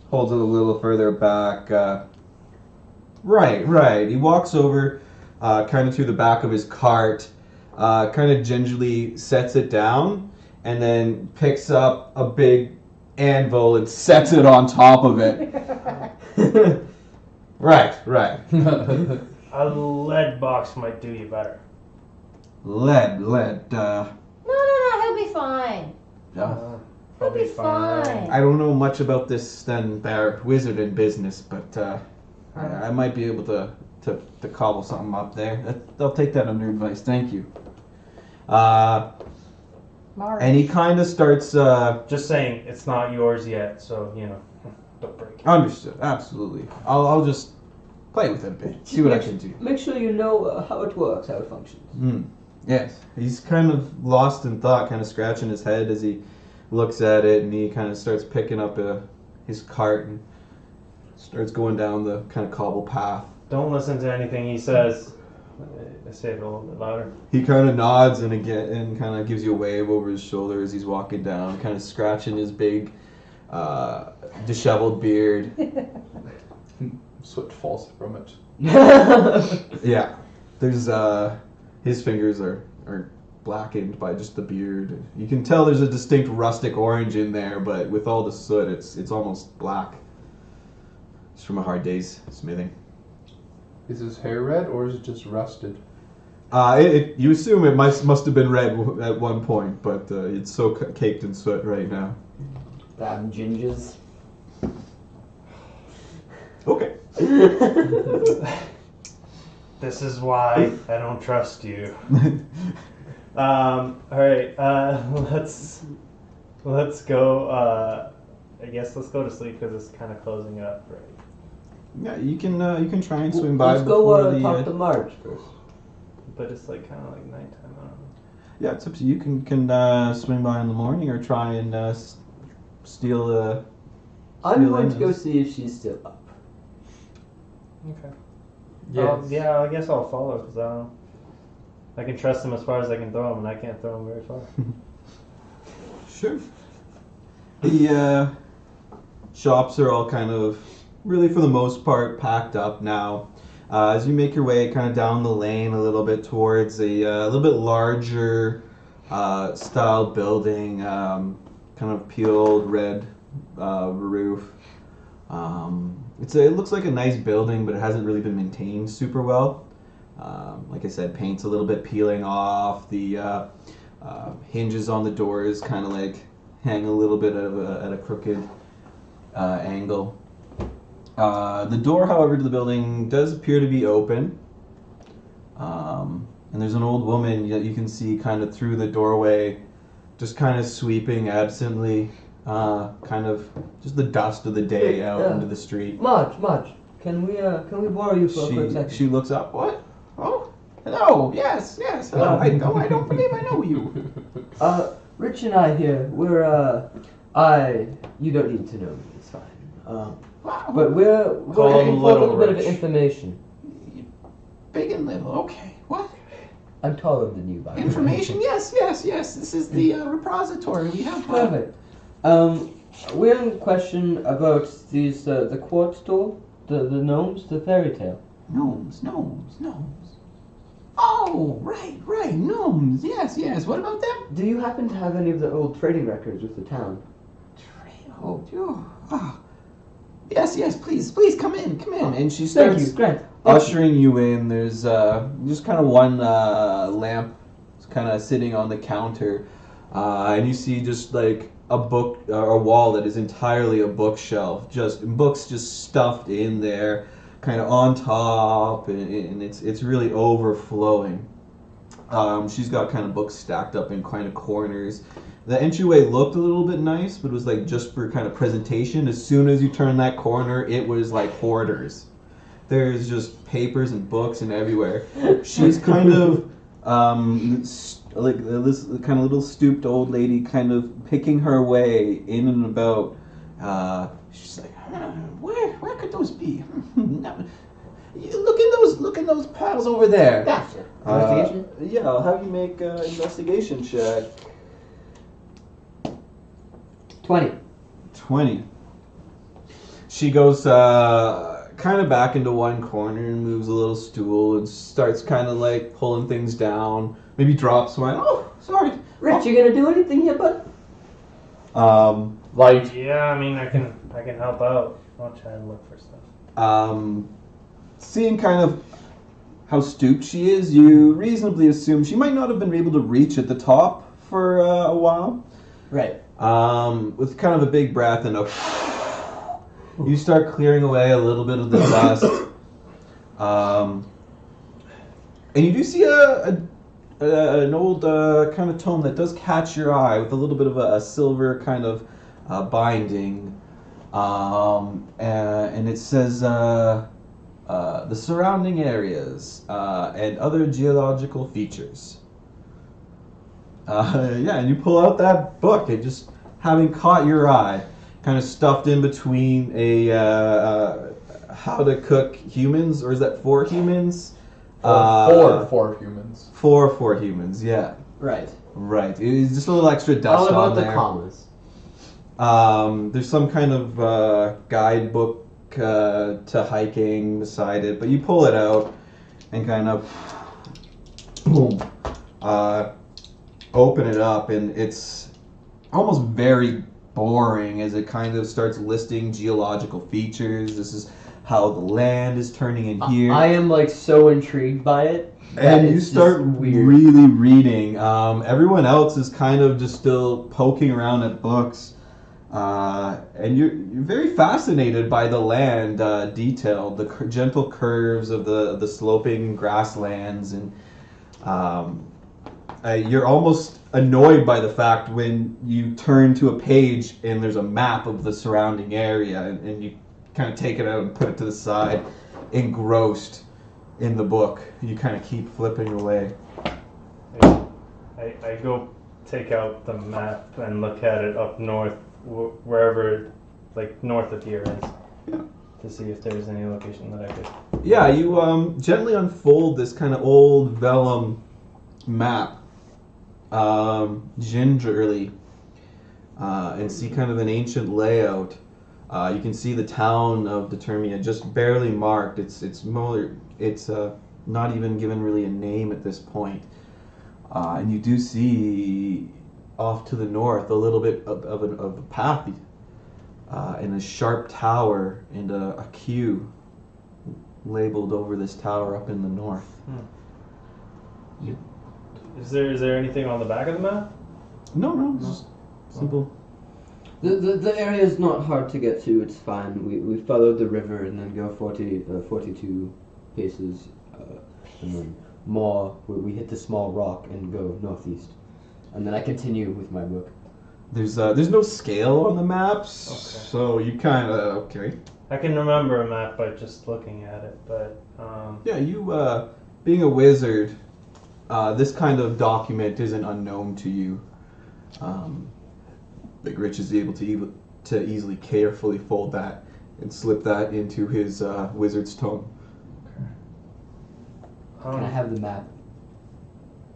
holds it a little further back. Right. He walks over, kind of to the back of his cart, kind of gingerly sets it down, and then picks up a big anvil and sets it on top of it. Right. A lead box might do you better. Lead. No, he'll be fine. He'll be fine. I don't know much about this then their wizard in business, but I might be able to cobble something up there. I'll take that under advice. Thank you. Marge. And he kind of starts. Just saying, it's not yours yet, so don't break it. Understood. Absolutely. I'll just play with it a bit. See what I can do. Make sure you know how it works, how it functions. Yes. He's kind of lost in thought, kind of scratching his head as he looks at it, and he kind of starts picking up his cart and starts going down the kind of cobble path. Don't listen to anything he says. I say it a little bit louder. He kind of nods and kind of gives you a wave over his shoulder as he's walking down, kind of scratching his big, disheveled beard. Sweat falls from it. Yeah, there's his fingers are blackened by just the beard. You can tell there's a distinct rustic orange in there, but with all the soot, it's almost black. It's from a hard day's smithing. Is his hair red or is it just rusted? You assume it must have been red at one point, but it's so caked in soot right now. Damn gingers. Okay. This is why I don't trust you. All right, let's go. I guess let's go to sleep because it's kind of closing up, right? Yeah, you can try and swing by Let's before go the. talk to Marge first. But it's like kind of like nighttime. I don't know. Yeah, it's up to you. You can swing by in the morning or try and steal. I'm Steal going to in go this. see if she's still up. Okay. Yes. Yeah, I guess I'll follow because I can trust him as far as I can throw him, and I can't throw him very far. Sure. The shops are all kind of, really for the most part, packed up now. As you make your way kind of down the lane a little bit towards a little bit larger style building, kind of peeled red roof. It looks like a nice building, but it hasn't really been maintained super well. Like I said, paint's a little bit peeling off. The hinges on the doors kind of like hang a little bit at a crooked angle. The door, however, to the building does appear to be open. And there's an old woman that you can see kind of through the doorway, just kind of sweeping absently, kind of just the dust of the day out into the street. Marge, can we borrow you for a quick second? She looks up. What? Oh, hello. Yes. Hello. I don't believe I know you. Rich and I here, you don't need to know me, it's fine. But we're Call him looking for a Little little bit of Rich. information. Big and little. Okay. What? I'm taller than you, by the way. Information? Yes. This is the repository. We have. Perfect. We're in question about these the quartz tool. The gnomes, the fairy tale. Gnomes. Oh, right, gnomes. Yes. What about them? Do you happen to have any of the old trading records with the town? Yes, please come in. And she Thank starts you, Grant. ushering you in. There's just kind of one lamp kind of sitting on the counter, and you see just like a book or a wall that is entirely a bookshelf, just books just stuffed in there, kind of on top, and it's really overflowing. She's got kind of books stacked up in kind of corners. The entryway looked a little bit nice, but it was like just for kind of presentation. As soon as you turn that corner, it was like hoarders. There's just papers and books and everywhere. She's kind of like this kind of little stooped old lady, kind of picking her way in and about. She's like, where could those be? Look in those piles over there. Gotcha. Investigation? Yeah, I'll have you make an investigation check. 20. She goes kind of back into one corner and moves a little stool and starts kind of like pulling things down. Maybe drops one. Oh, sorry. Rich, you gonna do anything here, bud? Light. Yeah, I mean, I can help out. I'll try and look for stuff. Seeing kind of how stooped she is, you reasonably assume she might not have been able to reach at the top for a while. Right. With kind of a big breath and you start clearing away a little bit of the dust. And you do see an old kind of tome that does catch your eye with a little bit of a silver kind of binding. And it says the surrounding areas and other geological features. And you pull out that book, it just having caught your eye, kind of stuffed in between a how to cook humans, or is that for humans? For humans. For humans, yeah. Right. Right. It's just a little extra dust All about on the there. commas. There's some kind of guidebook to hiking beside it, but you pull it out and kind of boom, open it up, and it's almost very boring as it kind of starts listing geological features. This is how the land is turning in here. I am like so intrigued by it. And that you it's start just weird. really reading. Everyone else is kind of just still poking around at books. And you're very fascinated by the land detail, the gentle curves of the sloping grasslands, and you're almost annoyed by the fact when you turn to a page and there's a map of the surrounding area, and you kind of take it out and put it to the side, engrossed in the book. You kind of keep flipping away. I go take out the map and look at it up north, wherever, like north of here is, Yeah. to see if there's any location that I could. Yeah, you gently unfold this kind of old vellum map, gingerly, and see kind of an ancient layout. You can see the town of Determia just barely marked. It's not even given really a name at this point. And you do see off to the north a little bit of a path, and a sharp tower and a Q labeled over this tower up in the north. Is there anything on the back of the map? No, it's just simple. The area is not hard to get to. It's fine. We followed the river and then go 42 paces, and then more. We hit the small rock and go northeast, and then I continue with my book. There's no scale on the maps, Okay. so you kind of okay. I can remember a map by just looking at it, but Yeah, you being a wizard, this kind of document isn't unknown to you. Like Rich is able to easily carefully fold that and slip that into his wizard's tome. Can I have the map?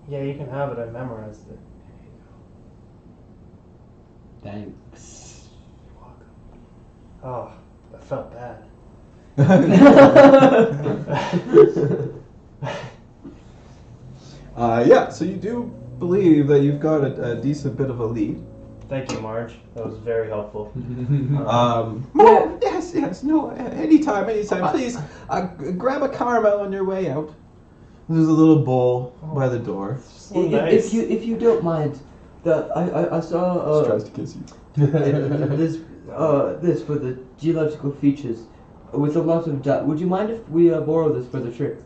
Yeah, you can have it. I memorized it. Thanks. Oh, I felt bad. Yeah, so you do believe that you've got a decent bit of a lead. Thank you, Marge. That was very helpful. Yes, no, anytime, please, grab a caramel on your way out. There's a little bowl by the door. So nice. If you don't mind, I saw She tries to kiss you. this for the geological features with a lot of data. Would you mind if we borrow this for the trip?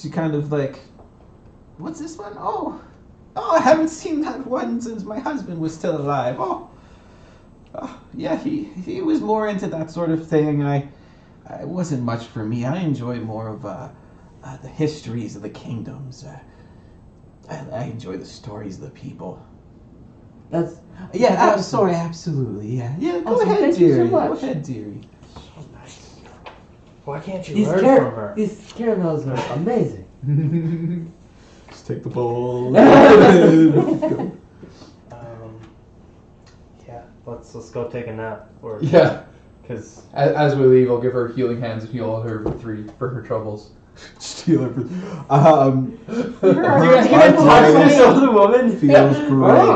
She kind of like, what's this one? Oh, I haven't seen that one since my husband was still alive. Yeah, he was more into that sort of thing. It wasn't much for me. I enjoy more of the histories of the kingdoms. I enjoy the stories of the people. That's Sorry, absolutely. Yeah. Go Awesome, ahead, thank you so dearie. much. Go ahead, dearie. So nice. Why can't you these learn from her? these caramels are amazing. Just take the bowl. Yeah, let's go take a nap. Or Yeah. because As we leave, I'll give her healing hands and heal her for her troubles. Steal her. You're Her gonna arthritis touch the woman. feels great.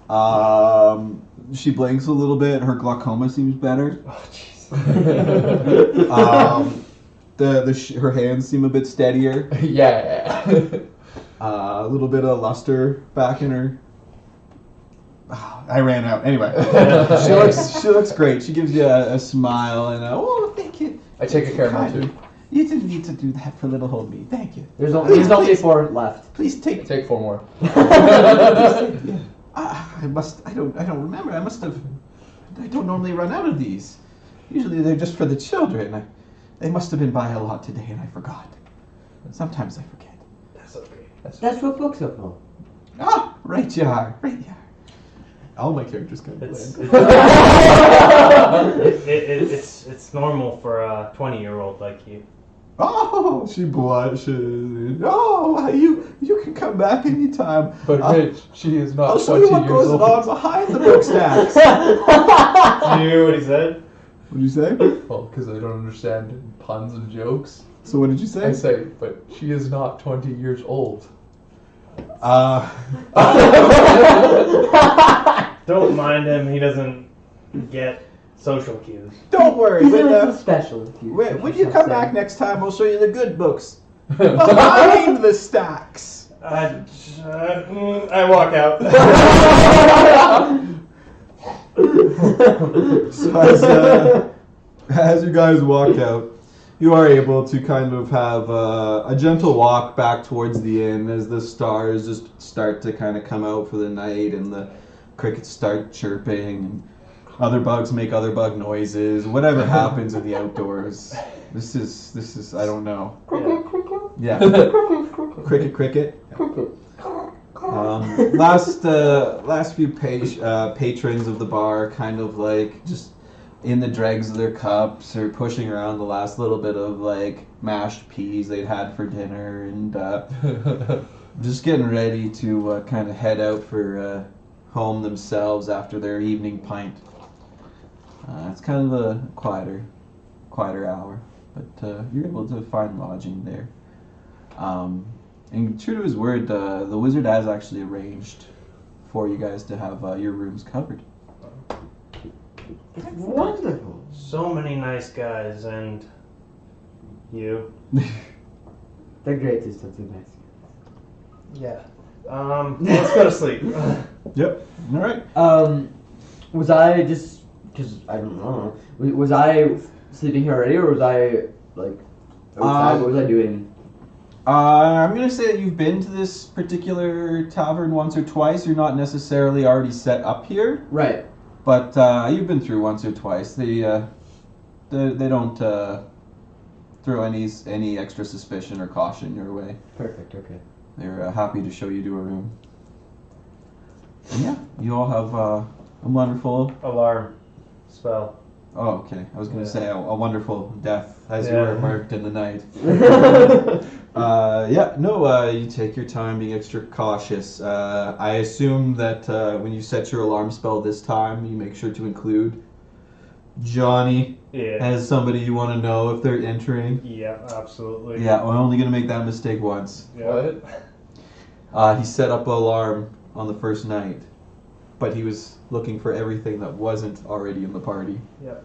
Ah. She blinks a little bit. Her glaucoma seems better. oh jeez. Her hands seem a bit steadier. Yeah. A little bit of luster back in her. I ran out. Anyway, she looks great. She gives you a smile and thank you. I take a caramel too. You didn't need to do that for little old me. Thank you. There's only 4 left. Please I take. take 4 more. I don't remember. I don't normally run out of these. Usually they're just for the children. They must have been by a lot today and I forgot. Sometimes I forget. That's okay. That's what books are for. Right you are. All my characters kind of It's bland. it's normal for a 20-year-old like you. Oh, she blushes. Oh, you can come back anytime. But Rich, she is not I'll show 20 you what years goes old. on behind the book stacks. Did you hear what he said? What did you say? Well, because I don't understand puns and jokes. So what did you I say? say, but she is not 20 years old. Don't mind him. He doesn't get social cues. Don't worry. He's a little special. When you come back next time, I'll show you the good books behind the stacks. I walk out. So as you guys walk out, you are able to kind of have a gentle walk back towards the inn as the stars just start to kind of come out for the night and the crickets start chirping and other bugs make other bug noises. Whatever happens in the outdoors, this is I don't know. Yeah, cricket. Last few patrons of the bar kind of like just in the dregs of their cups or pushing around the last little bit of like mashed peas they'd had for dinner and just getting ready to kind of head out for home themselves after their evening pint. It's kind of a quieter hour, but you're able to find lodging there. And true to his word, the wizard has actually arranged for you guys to have your rooms covered. It's wonderful. So many nice guys, and you. The greatest of the best. Yeah. Let's go to sleep. Yep. All right. Was I just because I don't know? Was I sleeping here already, or was I like outside? What was I doing? I'm gonna say that you've been to this particular tavern once or twice. You're not necessarily already set up here, Right. but you've been through once or twice. They don't throw any extra suspicion or caution your way. Perfect. Okay. They're happy to show you to a room. And yeah, you all have a wonderful. Alarm spell. Oh, okay. I was gonna Yeah. say a wonderful death as you Yeah. were marked in the night. You take your time being extra cautious. I assume that when you set your alarm spell this time, you make sure to include Johnny Yeah. as somebody you want to know if they're entering. Yeah, absolutely. Yeah, we're only going to make that mistake once. Yeah. What? He set up an alarm on the first night, but he was looking for everything that wasn't already in the party. Yeah.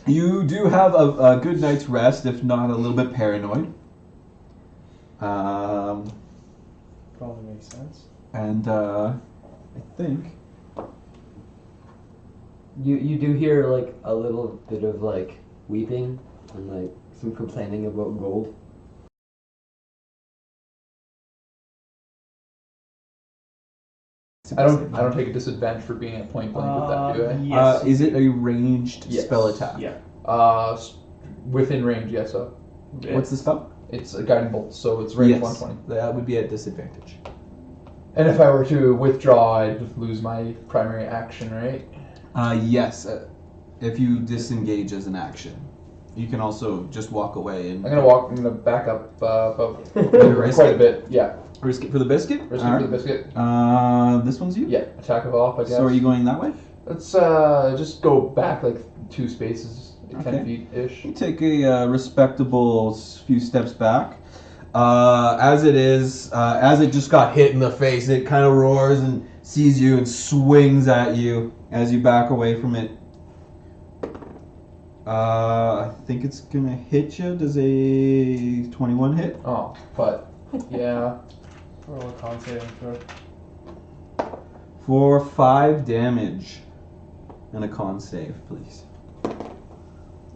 You do have a good night's rest, if not a little bit paranoid. Probably makes sense. And I think You do hear like a little bit of like weeping and like some complaining about gold. I don't take a disadvantage for being at point blank with that, do I? Yes. is it a ranged Yes. spell attack? Yeah. Within range, yes. So What's the spell? it's a guiding bolt, so it's range Yes. 120. That would be at disadvantage. And if I were to withdraw, I'd lose my primary action, right? Yes. If you disengage as an action, you can also just walk away and I'm gonna back up about Risk quite it? a bit. Yeah, risk it for the biscuit. risk All it for the right. biscuit. This one's you. Yeah, attack of off, I guess. So are you going that way? Let's just go back like 2 spaces, 10 Okay. feet ish. You take a respectable few steps back. As it just got hit in the face, it kind of roars and sees you and swings at you as you back away from it. I think it's gonna hit you. Does a 21 hit? Oh, but yeah, Roll a con saving throw. For 5 damage. And a con save, please.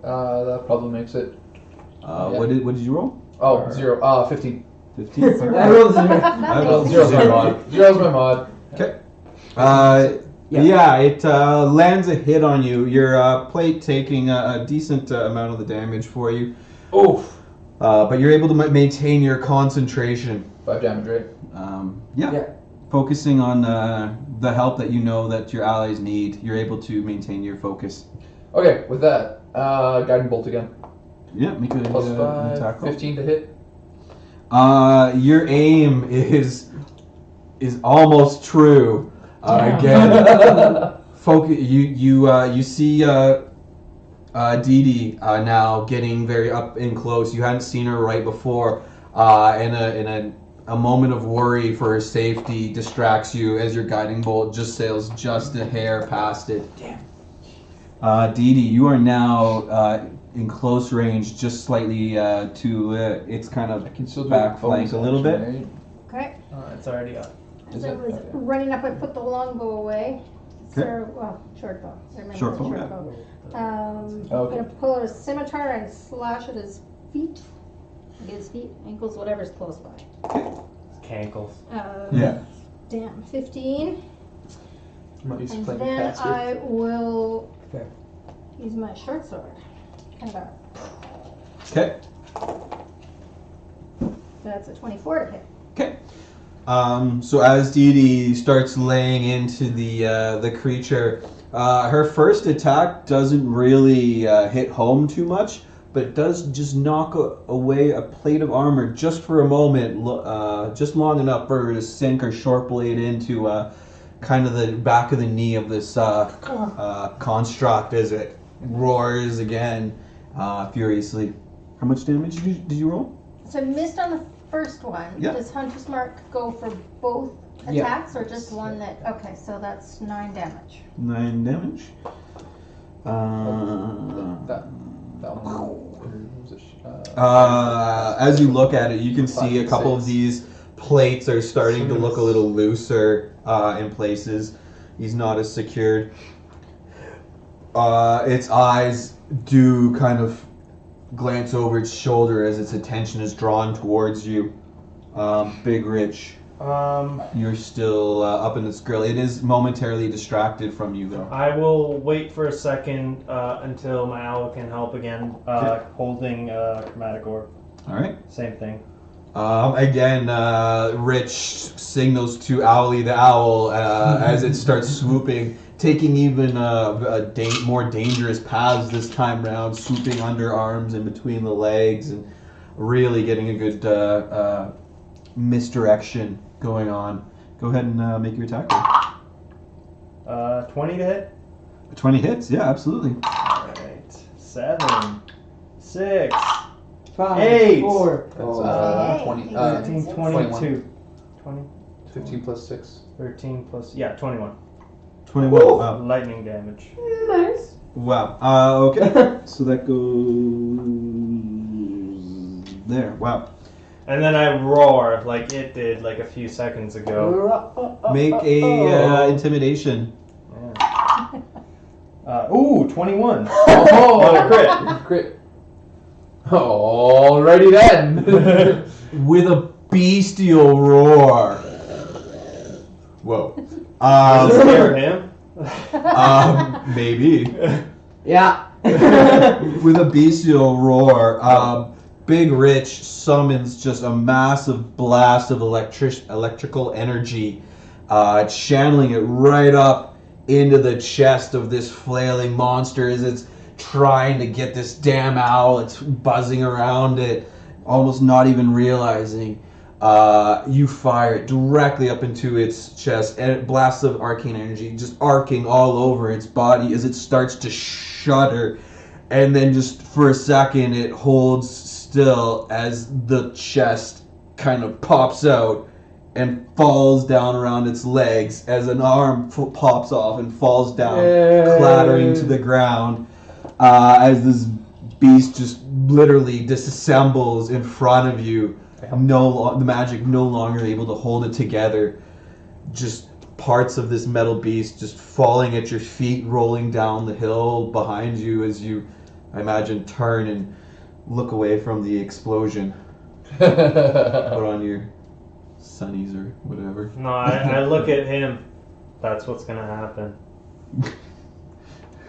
that probably makes it. Yeah. What did you roll? Oh, 0. 15. 15? I rolled zero. I rolled Zero's my zero. mod. Zero's my mod. Okay. Yeah. It lands a hit on you. Your plate taking a decent amount of the damage for you. Oof. But you're able to maintain your concentration. 5 damage, right? Yeah. Focusing on the help that you know that your allies need, you're able to maintain your focus. Okay, with that, guiding bolt again. Yeah, make a Plus an 5, attack roll. 15 to hit. Your aim is almost true. Again, focus. You see Dee Dee now getting very up and close. You hadn't seen her right before. In a moment of worry for her safety distracts you as your guiding bolt just sails just a hair past it. Damn. Dee Dee, you are now in close range, just slightly to its kind of I can still do back bonus flank a little bit. action, Okay. It's already up. Is So it? it was Okay. running up, I put the longbow away. Okay. Short bow. Sorry, my Short name's bow, short bow. Okay. I'm gonna pull out a scimitar and slash at his feet. His feet, ankles, whatever's close by. Cankles. Yeah. Damn, 15. I'm not used to And playing then cats here. I will Fair. use my short sword. Kind of. Okay. That's a 24 to hit. Okay. So as Dee Dee starts laying into the creature, her first attack doesn't really hit home too much, but it does just knock away a plate of armor just for a moment, just long enough for her to sink her short blade into kind of the back of the knee of this construct as it roars again furiously. How much damage did you roll? So I missed on the first one. Yeah. Does Hunter's Mark go for both Yeah. attacks or just one that? Okay, so that's 9 damage. 9 damage. That one. Was it, As you look at it, you can see a couple of 5, 6. these plates are starting to look a little looser in places. He's not as secured. Its eyes do kind of glance over its shoulder as its attention is drawn towards you. Big Rich, you're still up in its grill. It is momentarily distracted from you, though. I will wait for a second until my owl can help again, holding chromatic orb. All right. Same thing. Again, Rich signals to Owly the owl as it starts swooping, taking even more dangerous paths this time round, swooping underarms and between the legs, and really getting a good misdirection going on. Go ahead and make your attack roll. 20 to hit. 20 hits. Yeah, absolutely. Alright. 7, 6, 5, 8. 4. That's Hey, 20, hey, 13, 21. 22. 20, 15 plus 6. 13 plus, yeah, 21. 21. Ooh. Wow. Lightning damage. Nice. Wow. Okay. So that goes there. Wow. And then I roar like it did like a few seconds ago. Make a intimidation. Yeah. Ooh, 21. Oh, On a crit. Crit. Alrighty then. With a bestial roar. Whoa. Does it scare him? Maybe. Yeah. With a bestial roar, Big Rich summons just a massive blast of electrical energy, channeling it right up into the chest of this flailing monster as it's trying to get this damn owl. It's buzzing around it, almost not even realizing. You fire it directly up into its chest, and it blasts of arcane energy just arcing all over its body as it starts to shudder. And then just for a second, it holds still as the chest kind of pops out and falls down around its legs as an arm pops off and falls down, clattering to the ground, as this beast just literally disassembles in front of you. The magic no longer able to hold it together. Just parts of this metal beast just falling at your feet, rolling down the hill behind you as you, I imagine, turn and look away from the explosion. Put on your sunnies or whatever. No, I look at him. That's what's gonna happen.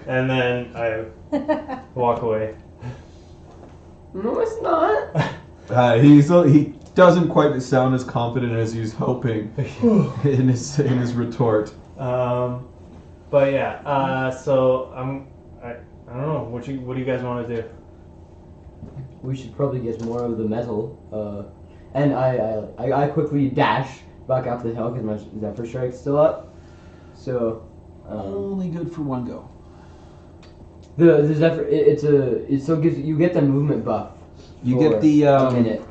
And then I walk away. No, it's not. He doesn't quite sound as confident as he's hoping in his retort. But yeah, so I don't know. What do you guys want to do? We should probably get more of the metal. And I quickly dash back up the hill because my Zephyr Strike's still up. So Only good for one go. the Zephyr it still gives you get the movement buff. You for get the a minute.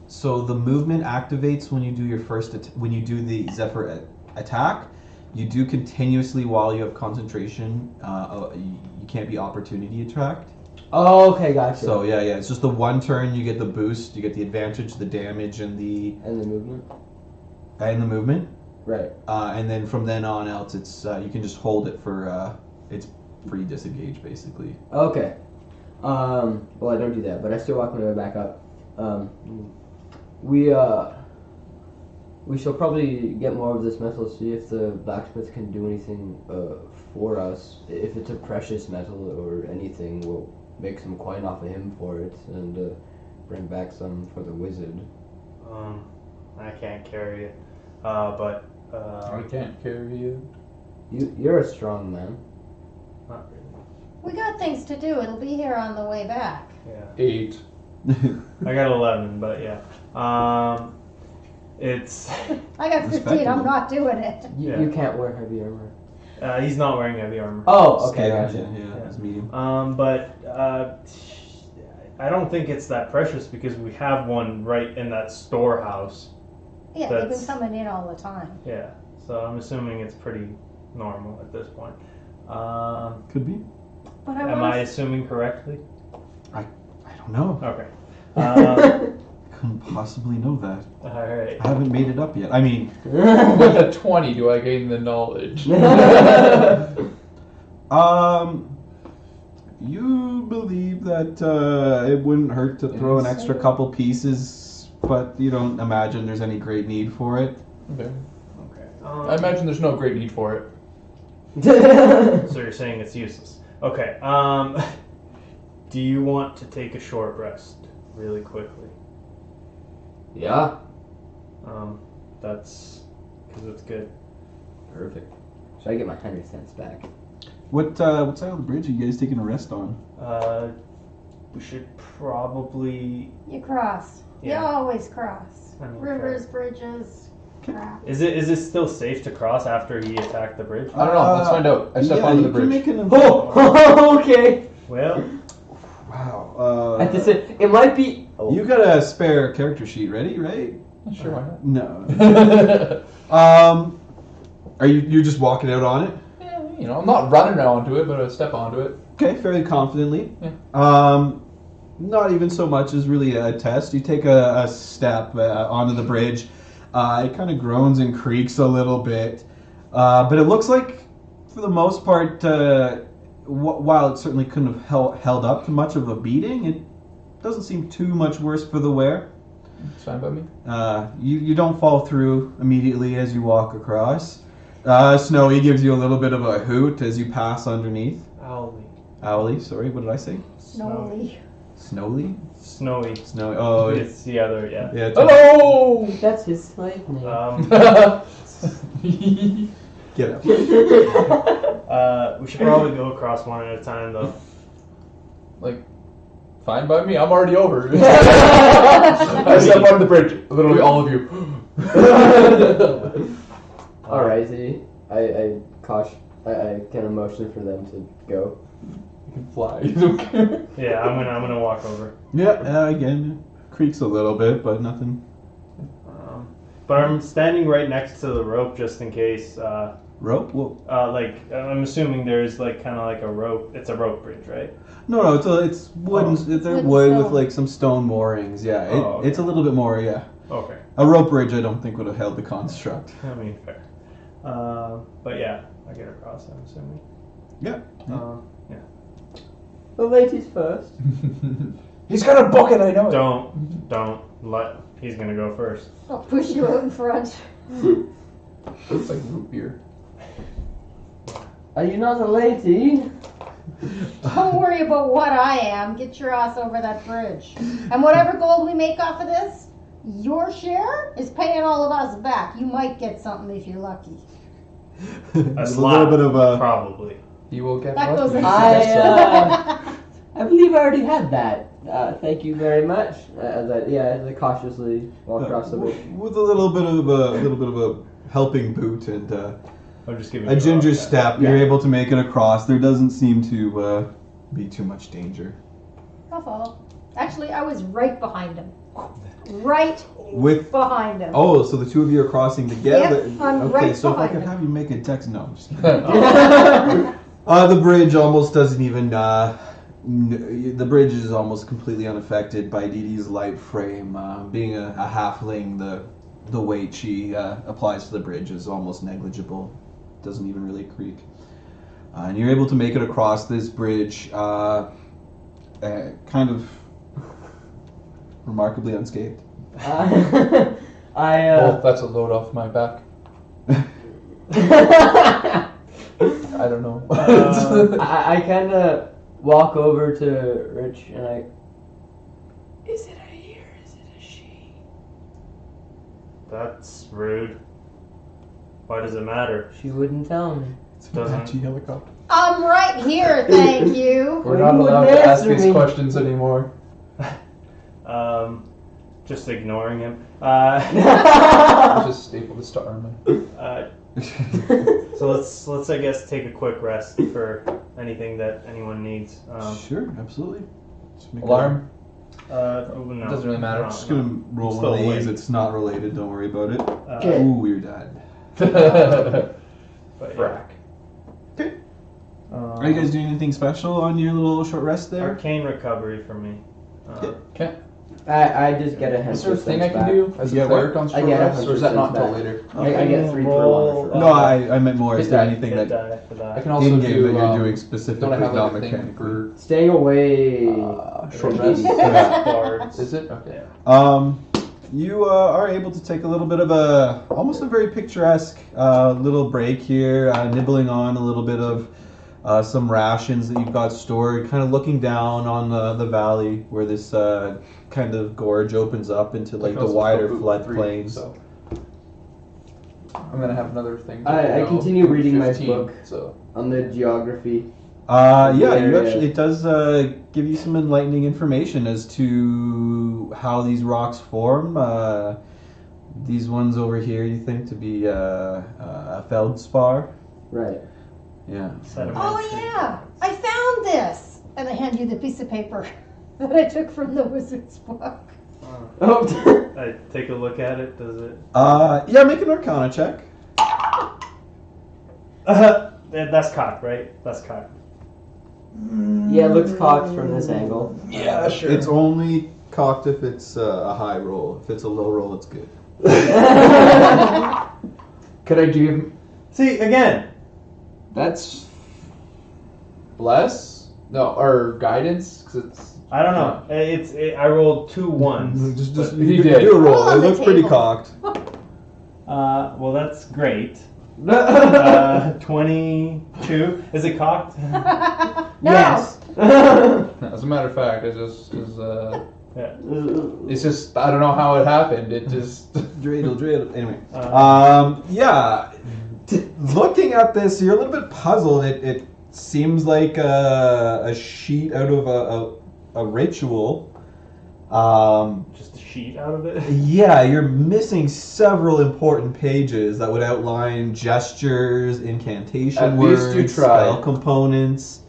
So the movement activates when you do your when you do the Zephyr attack. You do continuously while you have concentration. You can't be opportunity attacked. Oh, okay, gotcha. So yeah, it's just the one turn. You get the boost. You get the advantage, the damage, and the movement. movement. Right. And then from then on out, it's you can just hold it for it's free disengage basically. Okay. Well, I don't do that, but I still walk my way back up. We shall probably get more of this metal, see if the blacksmith can do anything for us. If it's a precious metal or anything, we'll make some coin off of him for it and bring back some for the wizard. I can't carry it, but I can't carry you. You're a strong man. not really. We got things to do. It'll be here on the way back. Yeah, 8. I got 11, but yeah. It's I got 15. Respectable. I'm not doing it. Yeah. You can't wear heavy armor. he's not wearing heavy armor. Oh, okay, Yeah, gotcha. yeah, it's medium. But I don't think it's that precious because we have one right in that storehouse. Yeah, they've been That's- coming in all the time. Yeah, so I'm assuming it's pretty normal at this point. Could be. But Am I assuming correctly? I don't know. Okay. Couldn't possibly know that. All right. I haven't made it up yet. I mean, With a 20, do I gain the knowledge? you believe that it wouldn't hurt to throw an extra couple pieces, but you don't imagine there's any great need for it. Okay. Okay. I imagine there's no great need for it. So you're saying it's useless. Okay. Do you want to take a short rest really quickly? Yeah. That's because it's good. Perfect. Should I get my 100 cents back? What side of the bridge are you guys taking a rest on? We should probably. You cross. Yeah. You always cross. I mean, Rivers, bridges. Crap. Is it still safe to cross after he attacked the bridge? I don't know. Let's find out. I step yeah, onto you the bridge. Can make an Oh, okay. Well, Wow. I have to say, it might be. Oh. You got a spare character sheet ready, right? Sure, why not? No. Are you're just walking out on it? Yeah, you know, I'm not running onto it, but I step onto it. Okay, fairly confidently. Yeah. Not even so much as really a test. You take a step onto the bridge. It kind of groans and creaks a little bit, but it looks like, for the most part, while it certainly couldn't have held up to much of a beating, it doesn't seem too much worse for the wear. It's fine by me. You don't fall through immediately as you walk across. Snowy gives you a little bit of a hoot as you pass underneath. Owly, sorry, what did I say? Snowy. Snowly? Snowy. Snowy. Oh, It's the other, yeah. yeah. Hello! That's his slave name. Get up. We should probably go across one at a time, though. Like, fine by me. I'm already over. I step on the bridge. Literally all of you. Alright, I kind of motion for them to go. You can fly. You don't care. Yeah, I'm gonna walk over. Yeah, again, creaks a little bit, but nothing. But I'm standing right next to the rope just in case. Rope? Well, I'm assuming there's like kind of like a rope. It's a rope bridge, right? no, it's wooden. It's Wooden wood with stone. like some stone moorings. Yeah, okay. it's a little bit more. Yeah, Okay. a rope bridge I don't think would have held the construct. I mean, fair. But yeah, I get across. I'm assuming. Yeah. Yeah. The ladies first. He's got a bucket, I know. Don't let. He's gonna go first. I'll push you out in front. It's like root beer. Are you not a lady? Don't worry about what I am. Get your ass over that bridge. And whatever gold we make off of this, your share is paying all of us back. You might get something if you're lucky. A It's slap, little bit of a. probably. You will get That lucky. goes in. I believe I already had that. Thank you very much. As I cautiously walk across the bridge. With a little bit of a helping boot and I'm just giving a you ginger rock, step, Yeah. you're able to make it across. There doesn't seem to be too much danger. I'll follow. Actually, I was right behind him. Right With behind him. oh, so the two of you are crossing together. Yep, I'm okay, right so if I behind could him. have you make a text, no. I'm just kidding. Oh. The bridge almost doesn't even. The bridge is almost completely unaffected by Dee Dee's light frame. Being a halfling, the weight she applies to the bridge is almost negligible. Doesn't even really creak. And you're able to make it across this bridge, kind of remarkably unscathed. Oh, that's a load off my back. I don't know. I kind of walk over to Rich and I. Is it a he or is it a she? That's rude. Why does it matter? She wouldn't tell me. It's Doesn't- Apache helicopter. I'm right here, thank you. We're not You allowed wouldn't to ask answer these me. questions anymore. Just ignoring him. I'll just staple this to Armin. So let's I guess take a quick rest for anything that anyone needs. Sure, absolutely. Just make Alarm? No, Doesn't really matter. no, Just gonna no. roll Still one of these. awake. It's not related. Don't worry about it. Okay. Ooh, you're dead. But, yeah. Frack. Okay. Are you guys doing anything special on your little short rest there? Arcane recovery for me. Okay. I just get a hand. Is there a thing I can do as Yeah, a cleric on I short get rest, or is that not until 100% later? I get 3 per one. No, I meant more. Is Hit there die. anything Hit that die for that. I can also in game do. that you're doing specifically, Don't I have not like a thing mechanically? for Staying away. short rest? Bards. Is it? Okay. You are able to take a little bit of almost a very picturesque little break here, nibbling on a little bit of some rations that you've got stored, kind of looking down on the valley where this kind of gorge opens up into like the wider floodplains. So I'm gonna have another thing. I continue reading my 15, book. So On the geography. Yeah, you area. actually, it does give you some enlightening information as to how these rocks form. These ones over here, you think to be a feldspar? Right. Yeah. Oh yeah, I found this, and I hand you the piece of paper that I took from the wizard's book. Oh. I take a look at it. Does it? Yeah. Make an Arcana check. That's cocked, right? That's cocked. Yeah, it looks cocked from this angle. Yeah, sure. It's only cocked if it's a high roll. If it's a low roll, it's good. Could I do? See again. That's bless? No, or guidance? 'Cause it's. I don't know. I rolled 2 1s. Just He you did. do a roll. Roll on It the looks pretty table. cocked. Well, that's great. 22. Is it cocked? No. Yes. As a matter of fact, it just is. Yeah. It's just I don't know how it happened. It just. Dreidel. Anyway. Yeah. Looking at this, you're a little bit puzzled. It seems like a sheet out of a ritual. Just a sheet out of it. Yeah, you're missing several important pages that would outline gestures, incantation At words, least you tried. spell components.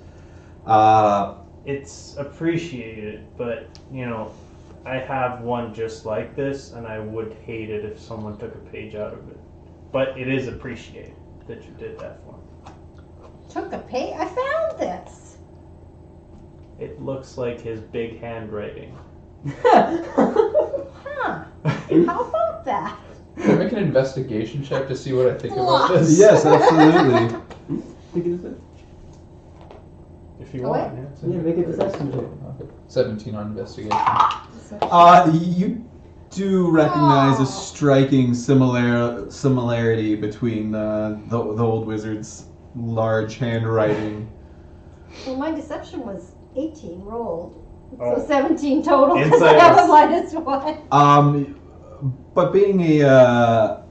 It's appreciated, but I have one just like this, and I would hate it if someone took a page out of it. But it is appreciated that you did that for me. Took a page. I found this. It looks like his big handwriting. Huh. How about that? Can I make an investigation check to see what I think about Blocks. this? Yes, absolutely. If you Oh, want. wait. Yeah. Yeah, make a deception check. Okay. 17 on investigation. You do recognize Oh. a striking similarity between the old wizard's large handwriting. Well, my deception was 18 rolled. Oh. So 17 total. 'Cause Insight I have a was- -1. But being a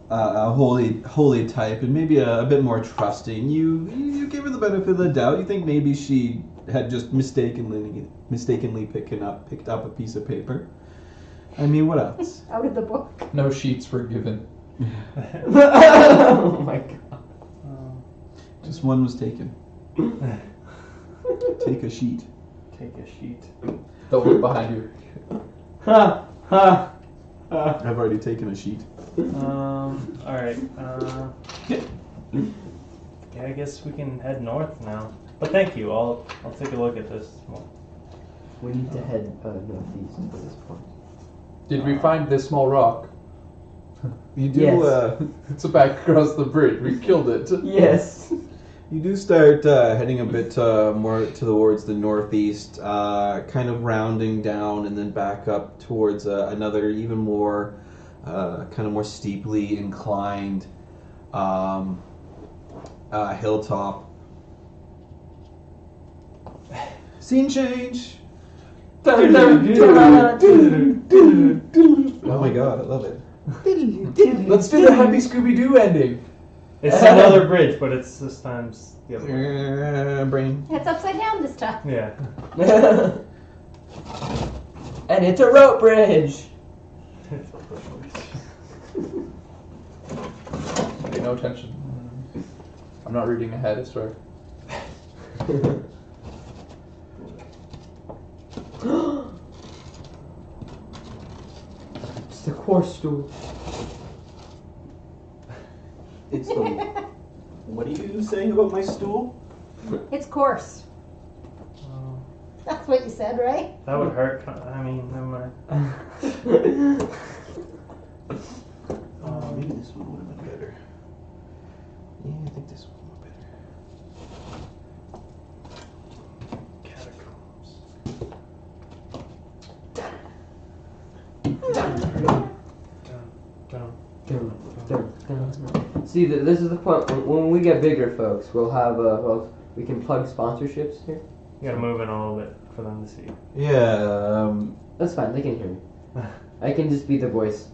holy type and maybe a bit more trusting, you give her the benefit of the doubt. You think maybe she had just mistakenly picked up a piece of paper. I mean, what else? Out of the book. No sheets were given. Oh my god. Just one was taken. Take a sheet. Take a sheet. Don't look behind you. Ha ha. I've already taken a sheet. All right. Yeah, I guess we can head north now. But thank you. I'll take a look at this. We need to head northeast at this point. Did we find this small rock? You do. Yes. It's back across the bridge. We killed it. Yes. You do start heading a bit more towards the northeast, kind of rounding down and then back up towards another even more kind of more steeply inclined hilltop. Scene change. Oh my god, I love it. Let's do the Happy Scooby-Doo ending. It's another bridge, but it's this time's the other way. Brain. It's upside down this time. Yeah. And it's a rope bridge. Pay no attention. I'm not reading ahead, I swear. It's the course stool. It's the. What are you saying about my stool? It's coarse. That's what you said, right? That would hurt. I mean, never mind. Maybe this one would have been better. Yeah, I think this one would Down. See, this is the point. When we get bigger, folks, we'll have we can plug sponsorships here. You gotta move in a little bit for them to see. be better. Yeah. That's fine. They can hear me. I can just be the voice.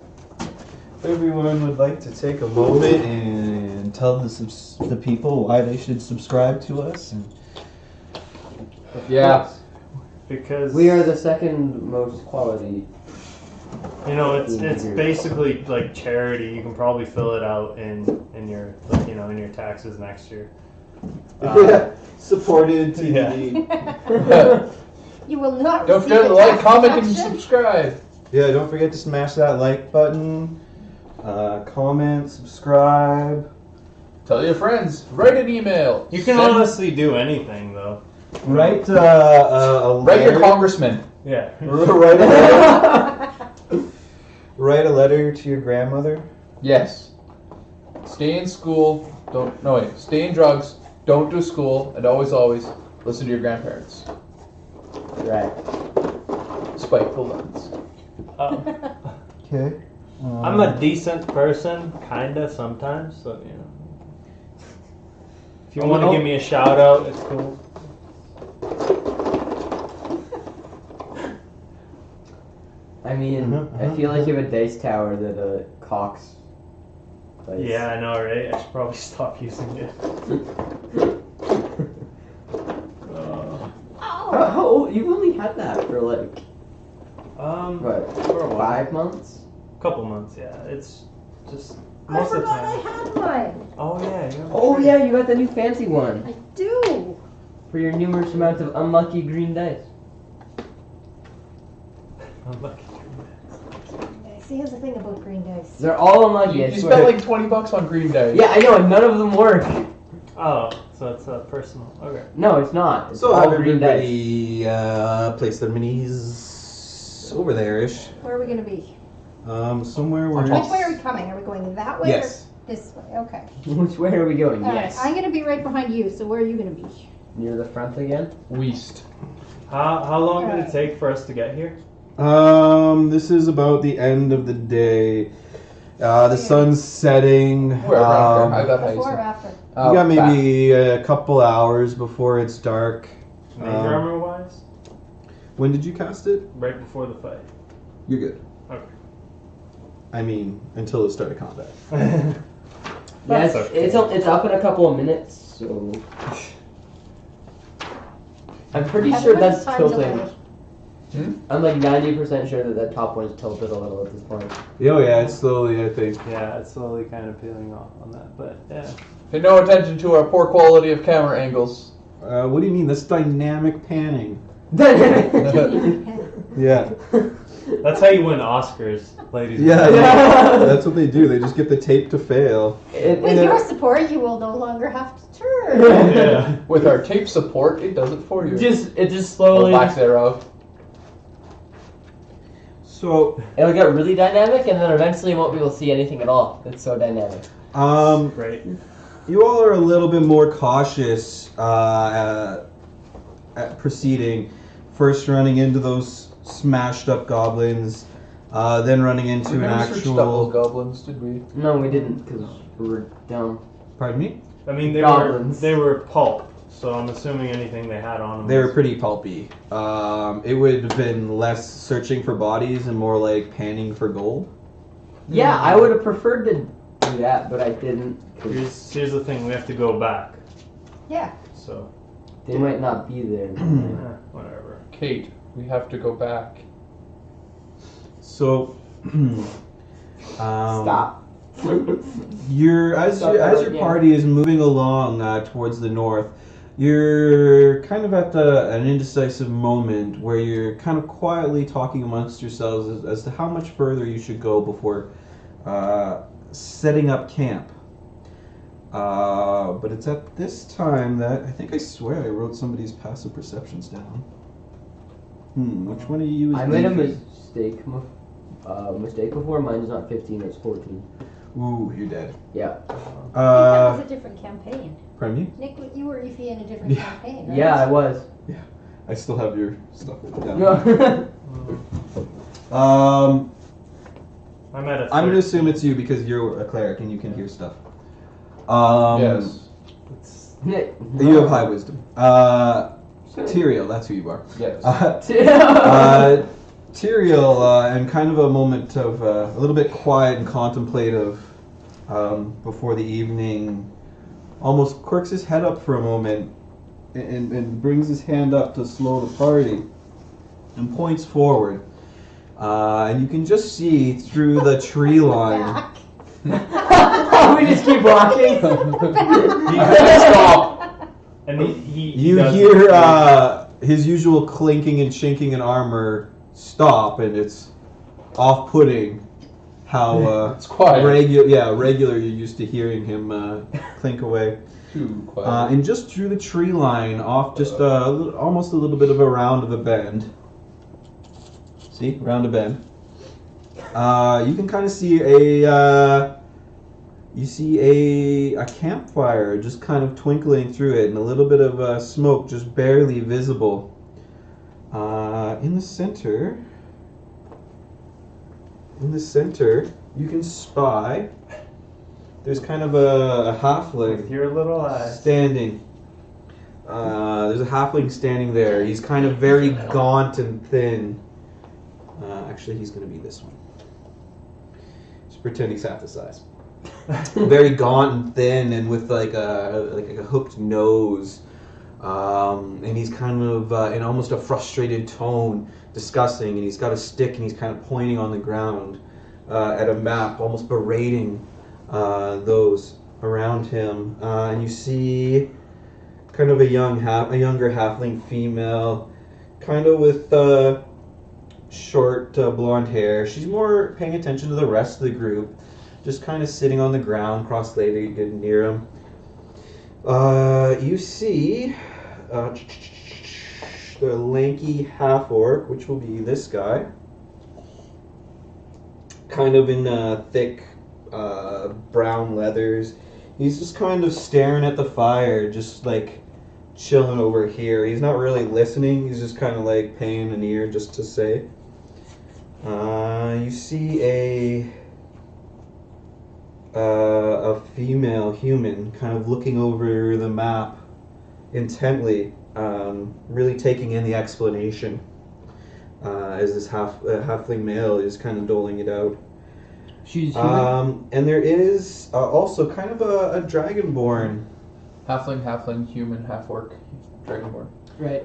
Everyone would like to take a moment and tell the people why they should subscribe to us. And Yeah. Because We are the second most quality You know, it's 15 years. basically like charity. You can probably fill it out in your in your taxes next year. Supported TBD. You will not Don't receive forget to a like, tax comment, and deduction. subscribe. Yeah, don't forget to smash that like button, comment, subscribe. Tell your friends. Write an email. You can Send- honestly do anything though. Write a Write your letter. congressman. Yeah. Write a letter. Write a letter to your grandmother. Yes. Stay in school. Stay in drugs. Don't do school. And always listen to your grandparents. Right. Spiteful ones. Okay. I'm a decent person, kinda sometimes. So if you want to give me a shout out, it's cool. I mean, I feel like you have a dice tower that cocks. Dice. Yeah, I know, right? I should probably stop using it. How old? You've only had that for like what? For a while. 5 months? Couple months, yeah. It's just I most of the forgot I time. had mine. Oh yeah, you have a Oh tree. yeah, you got the new fancy one I do. for your numerous amounts of unlucky green dice. I'm lucky. See, here's the thing about green dice. They're all unlucky. You I spent swear. like $20 on green dice. Yeah, I know, and none of them work. Oh, so it's personal. Okay. No, it's not. It's So all have green dice. everybody place their minis over there-ish. Where are we going to be? Somewhere where Which way are we coming? Are we going that way Yes. or this way? Okay. Which way are we going? All right. Yes. I'm going to be right behind you, so where are you going to be? Near the front again? Weast. How long did Alright. it take for us to get here? This is about the end of the day. The sun's setting. Where around there? I got Before or ice. after? You got maybe a couple hours before it's dark. Mage armor wise? When did you cast it? Right before the fight. You're good. Okay. I mean, until the start of combat. Yeah, That's it's up in a couple of minutes, so I'm pretty Have sure a that's time tilting. delay. I'm like 90% sure that top one is tilted a little at this point. Oh yeah, it's slowly, I think. Yeah, it's slowly kind of peeling off on that, but yeah. Pay no attention to our poor quality of camera angles. What do you mean? That's dynamic panning. yeah, Yeah. That's how you win Oscars, ladies. and Yeah, gentlemen. that's what they do. They just get the tape to fail. With your support, you will no longer have to turn. Yeah. With our tape support, it does it for you. it just Or slowly, lack thereof. So, it'll get really dynamic, and then eventually you won't be able to see anything at all. It's so dynamic. Great. you all are a little bit more cautious at proceeding. First, running into those smashed up goblins, then running into We an never searched out those actual. goblins, did we? No, we didn't, because we were dumb. Pardon me? I mean, Goblins. they were pulp, so I'm assuming anything they had on them. They were pretty pulpy. It would have been less searching for bodies and more like panning for gold. Yeah, I would have preferred to do that, but I didn't. 'Cause Here's the thing: we have to go back. Yeah. So, they might not be there. whatever. Kate, we have to go back. So, Stop. As your Yeah. party is moving along towards the north, you're kind of at an indecisive moment where you're kind of quietly talking amongst yourselves as to how much further you should go before setting up camp. But it's at this time that I swear I wrote somebody's passive perceptions down. Which one of you is I made a beefy? mistake before. Mine's not 15, it's 14. Ooh, you're dead. Yeah. that was a different campaign. Pardon me? Nick, you were Ify in a different Yeah. campaign, right? Yeah, I was. I still have your stuff down. No. I'm at a. I'm gonna 13. assume it's you because you're a cleric and you can hear stuff. Yes. It's, You have high wisdom. Tyrael, that's who you are. Yes. Tyrael, in kind of a moment of a little bit quiet and contemplative before the evening, almost quirks his head up for a moment and brings his hand up to slow the party and points forward. And you can just see through the tree line. Back. We just keep walking. Stop. And he You does hear it. his usual clinking and chinking in armor stop, and it's off-putting how It's quiet. regular you're used to hearing him clink away. Too quiet. And just through the tree line, off just almost a little bit of a round of a bend. See, round a bend. You can kind of see a campfire just kind of twinkling through it, and a little bit of smoke just barely visible. In the center, you can spy. There's kind of a halfling With your little eyes. standing. There's a halfling standing there. He's kind of very gaunt and thin. Actually, he's going to be this one. Just pretend he's half the size. Very gaunt and thin, and with like a hooked nose. And he's kind of in almost a frustrated tone, discussing. And he's got a stick, and he's kind of pointing on the ground at a map, almost berating those around him. And you see kind of a younger halfling female, kind of with short blonde hair. She's more paying attention to the rest of the group, just kind of sitting on the ground, cross-legged near him. You see the lanky half-orc, which will be this guy, kind of in thick brown leathers. He's just kind of staring at the fire, just like chilling over here. He's not really listening. He's just kind of like paying an ear just to say. You see a female human kind of looking over the map intently, really taking in the explanation as this halfling male is kind of doling it out. She's human. And there is also kind of a dragonborn. Halfling, human, half orc, dragonborn. Right.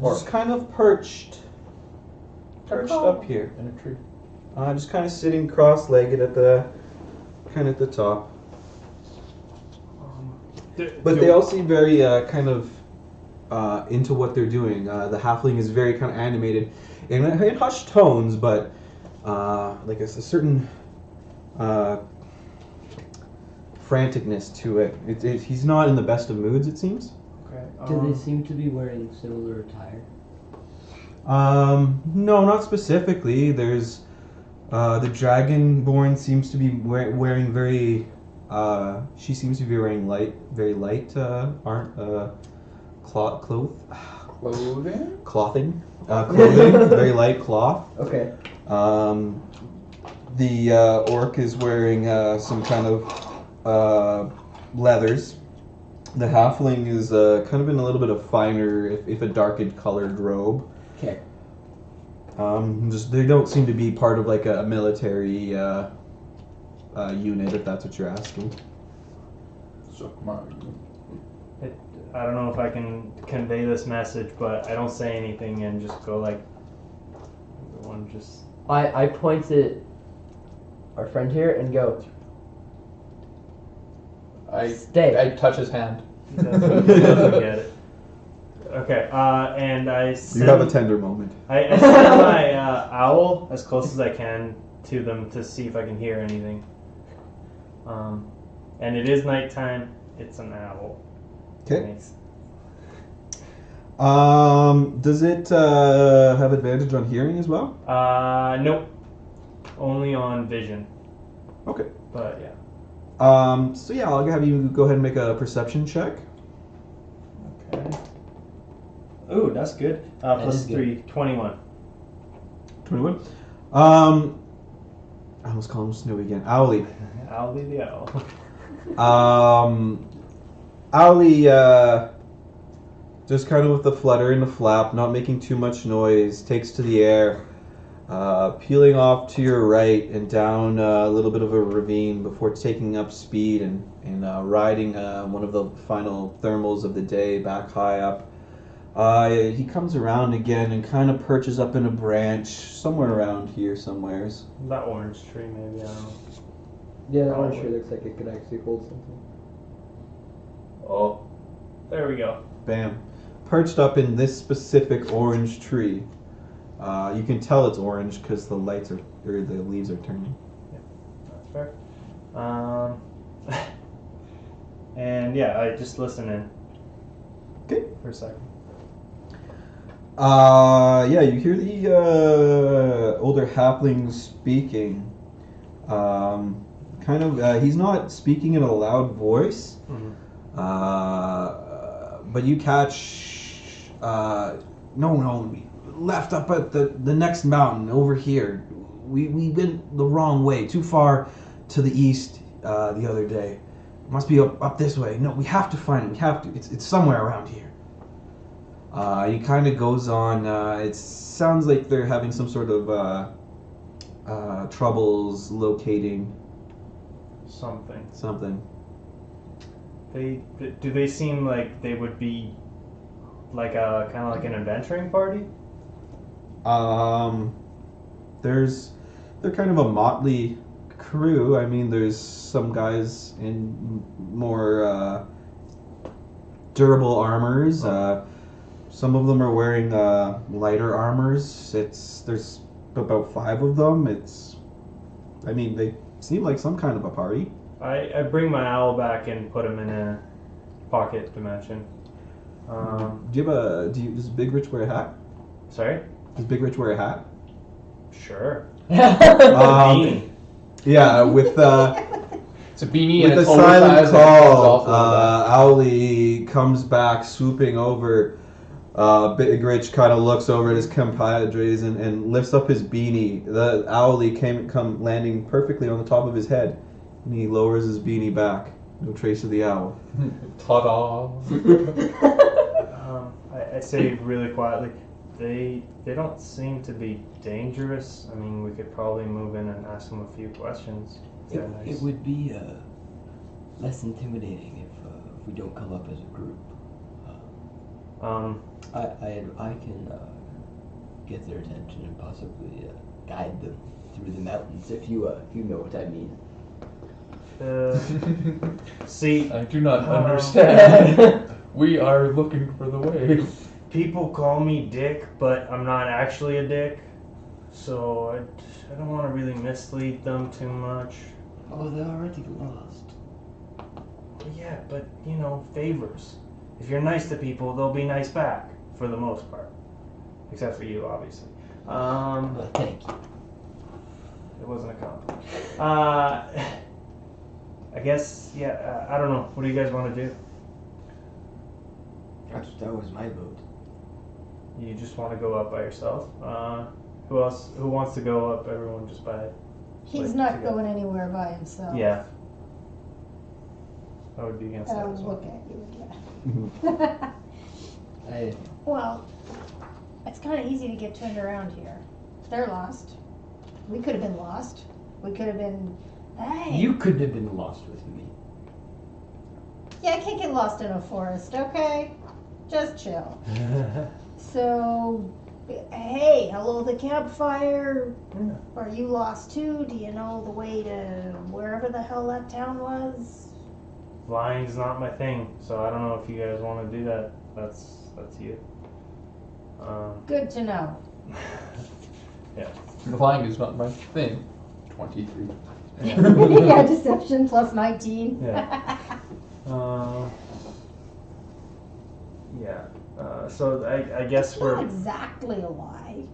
Just kind of perched up here. In a tree. Just kind of sitting cross-legged at the top. But they all seem very kind of into what they're doing. The halfling is very kind of animated in hushed tones, but like a certain franticness to it. He's not in the best of moods, it seems. Okay. Do they seem to be wearing similar attire? No, not specifically. There's the dragonborn seems to be wearing very. She seems to be wearing very light clothing, very light cloth. Okay. The orc is wearing some kind of leathers. The halfling is kind of in a little bit of finer, if a darkened colored robe. Okay. They don't seem to be part of like a military unit, if that's what you're asking. I don't know if I can convey this message, but I don't say anything and just go like, everyone just. I point at our friend here and go. Stay. I touch his hand. He doesn't get it. Okay, and I send, You have a tender moment. I send my owl as close as I can to them to see if I can hear anything. And it is nighttime. It's an owl. Okay. Thanks. Does it have advantage on hearing as well? Nope. Only on vision. Okay. But yeah. So yeah, I'll have you go ahead and make a perception check. Okay. Ooh, that's good. Plus is good. 3, 21. 21. I almost call him Snowy again. Owly. I'll be the owl. Owly, just kind of with the flutter and the flap, not making too much noise, takes to the air, peeling off to your right and down a little bit of a ravine before taking up speed and riding one of the final thermals of the day back high up He comes around again and kind of perches up in a branch somewhere around here, somewheres. That orange tree, maybe. I don't know. Yeah, that Oh, one sure looks like it could actually hold something. Oh, there we go. Bam. Perched up in this specific orange tree. You can tell it's orange because the the leaves are turning. That's fair. And yeah, I just listen in. Okay. For a second. Yeah, you hear the older halfling speaking. He's not speaking in a loud voice. Mhm. But you catch, no, left up at the next mountain over here. We went the wrong way, too far to the east the other day. Must be up this way. No, we have to find it. We have to. It's somewhere around here. He kind of goes on. It sounds like they're having some sort of troubles locating something. Do they seem like they would be like a kind of like an adventuring party? They're kind of a motley crew. I mean, there's some guys in more durable armors. Some of them are wearing lighter armors. There's about 5 of them. They seem like some kind of a party. I bring my owl back and put him in a pocket dimension. Does Big Rich wear a hat? Sorry? Does Big Rich wear a hat? Sure. Um, yeah, with It's a beanie with and a it's silent oversized and it comes off call, a little bit. Owlie comes back, swooping over. Big Rich kind of looks over at his compadres and lifts up his beanie. The Owlie come landing perfectly on the top of his head, and he lowers his beanie back. No trace of the owl. Ta-da! I say really quietly, they don't seem to be dangerous. I mean, we could probably move in and ask them a few questions. It, it would be less intimidating if we don't come up as a group. I can get their attention and possibly guide them through the mountains if you know what I mean. See, I do not understand. We are looking for the way. people call me Dick, but I'm not actually a dick, so I don't want to really mislead them too much. Oh, they're already lost. Yeah, but favors. If you're nice to people, they'll be nice back for the most part, except for you, obviously. Well, thank you. It wasn't a compliment. I guess, yeah. I don't know. What do you guys want to do? That was my vote. You just want to go up by yourself? Who else? Who wants to go up? Everyone just by. He's not going anywhere by himself. Yeah. I would be against that I'll as well. look at you again. Well, it's kind of easy to get turned around here. They're lost. We could have been lost. We could have been. Hey. You couldn't have been lost with me. Yeah, I can't get lost in a forest. Okay, just chill. So, hey, hello, the campfire. Yeah. Are you lost too? Do you know the way to wherever the hell that town was? Flying's not my thing, so I don't know if you guys want to do that. That's you. Good to know. The flying is not my thing. 23. Yeah, deception plus 19. Yeah. So I guess It's not we're. exactly a lie.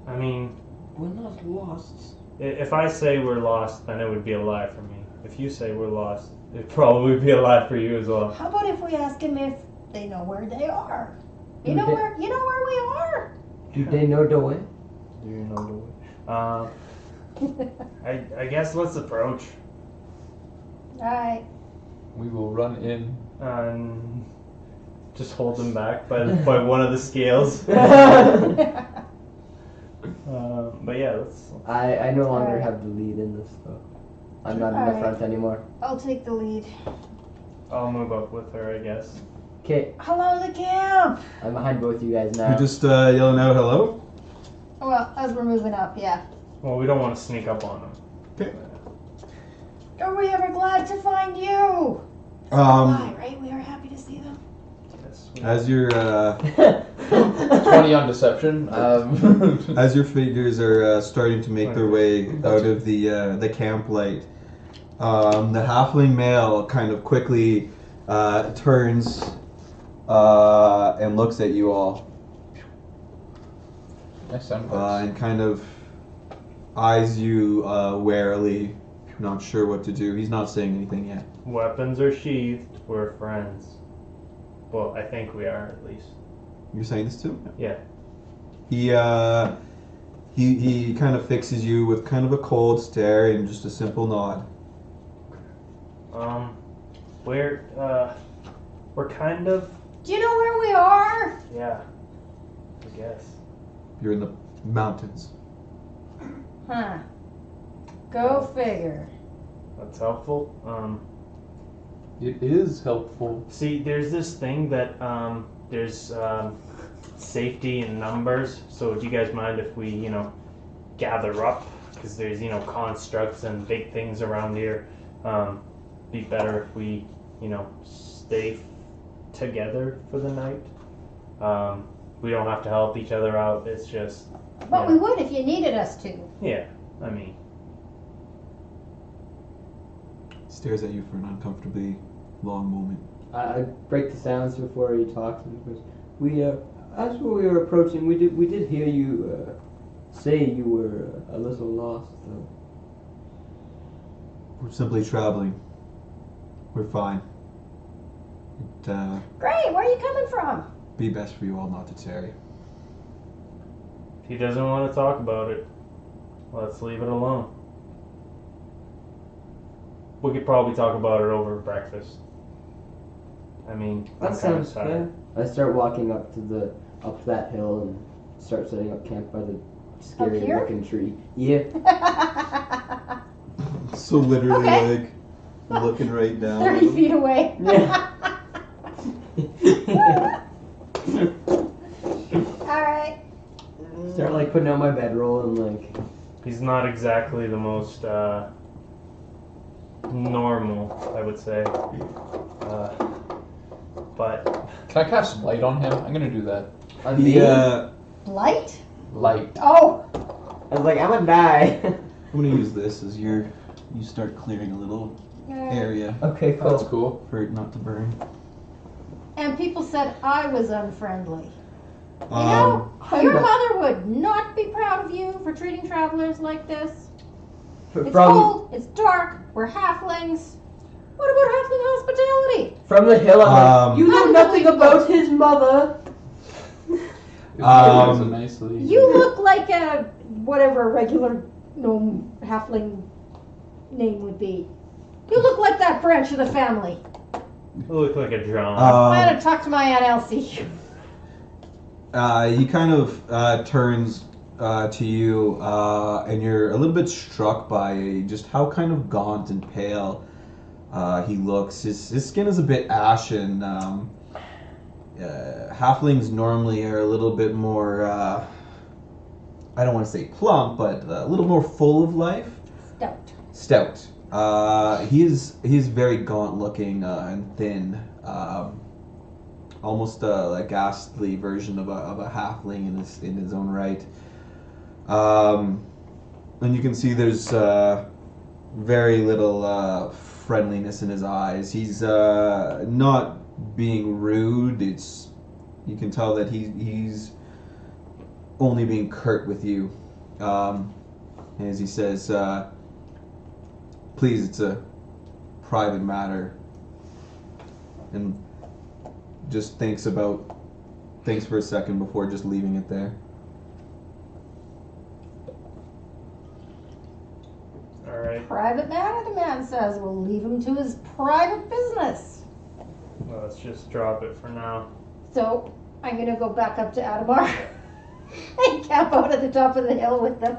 I mean, We're not lost. if I say we're lost, then it would be a lie for me. If you say we're lost, it'd probably be a lie for you as well. How about if we ask him if they know where they are? You Do know they- where we are. Do they know the way? Do you know the way? I guess let's approach Alright. We will run in. and just hold them back by one of the scales. But yeah, let's. I no longer Alright. have the lead in this though. I'm not in the Alright. front anymore. I'll take the lead. I'll move up with her, I guess. Okay, Hello, the camp. I'm behind both you guys now. You're just yelling out hello? Well, as we're moving up, yeah. Well, we don't want to sneak up on them. Okay. Are we ever glad to find you? Um, Right? We are happy to see them. Yes, as your 20 on deception. as your figures are starting to make their way out of the camp light, the halfling male kind of quickly turns and looks at you all Nice sound and kind of eyes you warily, not sure what to do. He's not saying anything yet. Weapons are sheathed. We're friends. Well, I think we are at least. You're saying this to him? Yeah. He kind of fixes you with kind of a cold stare and just a simple nod. We're kind of. Do you know where we are? Yeah. I guess. You're in the mountains. Huh. Go figure. That's helpful. It is helpful. See, there's this thing that there's safety in numbers. So, do you guys mind if we, gather up? Because there's, constructs and big things around here. Be better if we, stay together for the night. We don't have to help each other out. It's just. But we would if you needed us to. Yeah. I mean. Stares at you for an uncomfortably long moment. I break the silence before he talks. And goes, we as we were approaching, we did hear you say you were a little lost, though. We're simply traveling. We're fine. It'd Great, where are you coming from? be best for you all not to tarry. If he doesn't want to talk about it, let's leave it alone. We could probably talk about it over breakfast. I mean, That I'm kind of sounds tired. fair. I start walking up that hill and start setting up camp by the scary here? looking tree. Yeah. So literally, Okay. like, looking right down. 30 feet away. Yeah. Alright. Start like putting out my bedroll and like. He's not exactly the most normal, I would say. But Can I cast light on him? I'm gonna do that. Light? Light. Oh! I was like, I'm gonna die. I'm gonna use this as you start clearing a little area Okay, cool. That's cool. for it not to burn. And people said I was unfriendly. You Um, know, your mother would not be proud of you for treating travelers like this. It's cold, it's dark, we're halflings. What about halfling hospitality? From the hill, I'm like, you know nothing Unbelievable. about his mother. It's a Um, nicely. You look like a whatever a regular gnome halfling name would be. You look like that branch of the family. you look like a drone. I had to talk to my Aunt Elsie. He kind of turns to you, and you're a little bit struck by just how kind of gaunt and pale he looks. His skin is a bit ashen. Halflings normally are a little bit more, I don't want to say plump, but a little more full of life. Stout. He is very gaunt looking and thin. Almost a ghastly version of a halfling in his own right. And you can see there's very little friendliness in his eyes. He's not being rude. You can tell that he's only being curt with you. As he says, "Please, it's a private matter," and just thinks for a second before just leaving it there. Alright. Private matter, the man says. We'll leave him to his private business. Well, let's just drop it for now. So, I'm gonna go back up to Adamar and camp out at the top of the hill with them.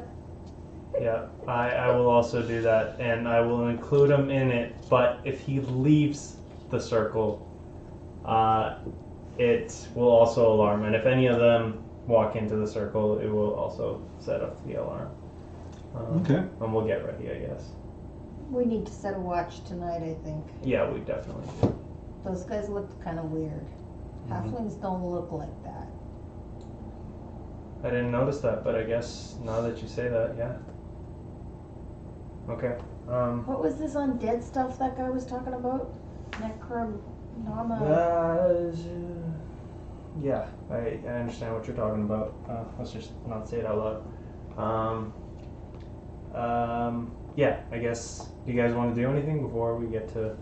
Yeah, I will also do that, and I will include him in it, but if he leaves the circle, it will also alarm, and if any of them walk into the circle, it will also set off the alarm. Okay. And we'll get ready, I guess. We need to set a watch tonight, I think. Yeah, we definitely do. Those guys looked kind of weird. Halflings don't look like that. I didn't notice that, but I guess now that you say that, yeah. Okay. What was this undead stuff that guy was talking about? Necronoma. Yeah, I understand what you're talking about. Let's just not say it out loud. Yeah, I guess. Do you guys want to do anything before we get to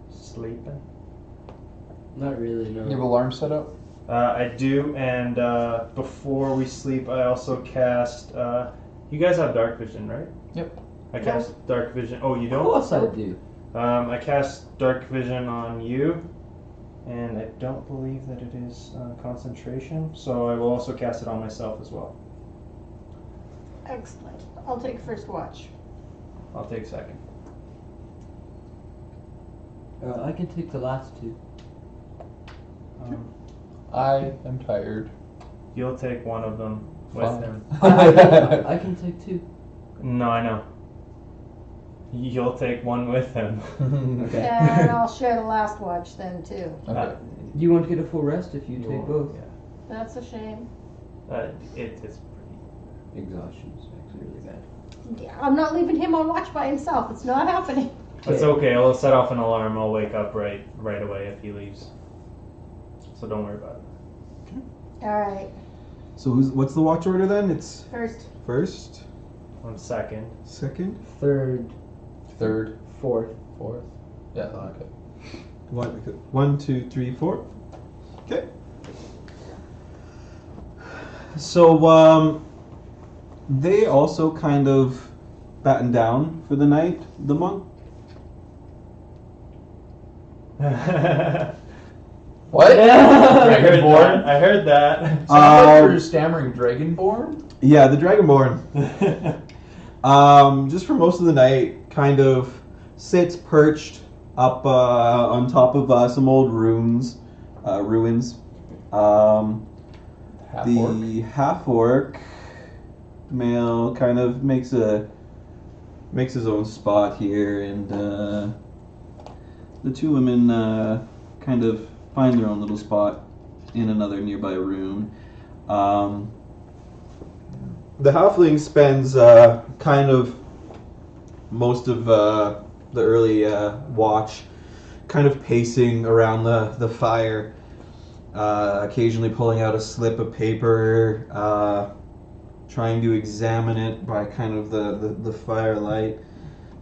sleeping? Not really, You have no. alarm set up? I do, and before we sleep, I also cast. You guys have dark vision, right? Yep. I cast dark vision. Oh, you Of don't? course I do. I cast dark vision on you, and I don't believe that it is concentration, so I will also cast it on myself as well. Excellent. I'll take first watch. I'll take second. I can take the last two. I am tired. You'll take one of them with Fine. him. I can take two. No, I know. You'll take one with him. Okay. And I'll share the last watch then too. Okay. You won't get a full rest if you take both. Yeah. That's a shame. It's pretty. Exhaustion is actually really bad. Yeah, I'm not leaving him on watch by himself. It's not happening. It's okay. I'll set off an alarm. I'll wake up right away if he leaves. So don't worry about it. All right. So what's the watch order then? It's First. first, On second. second, Third, Third, fourth. fourth. Yeah, okay. 1, 2, 3, 4. Okay. So they also kind of batten down for the night. The monk. What? Dragonborn? I heard that. Sounds like you're stammering Dragonborn? Yeah, the Dragonborn. Just for most of the night, kind of sits perched up on top of some old ruins. Half-orc? The half-orc male kind of makes his own spot here, and the two women kind of find their own little spot in another nearby room. The halfling spends kind of most of the early watch kind of pacing around the fire, occasionally pulling out a slip of paper, trying to examine it by kind of the firelight,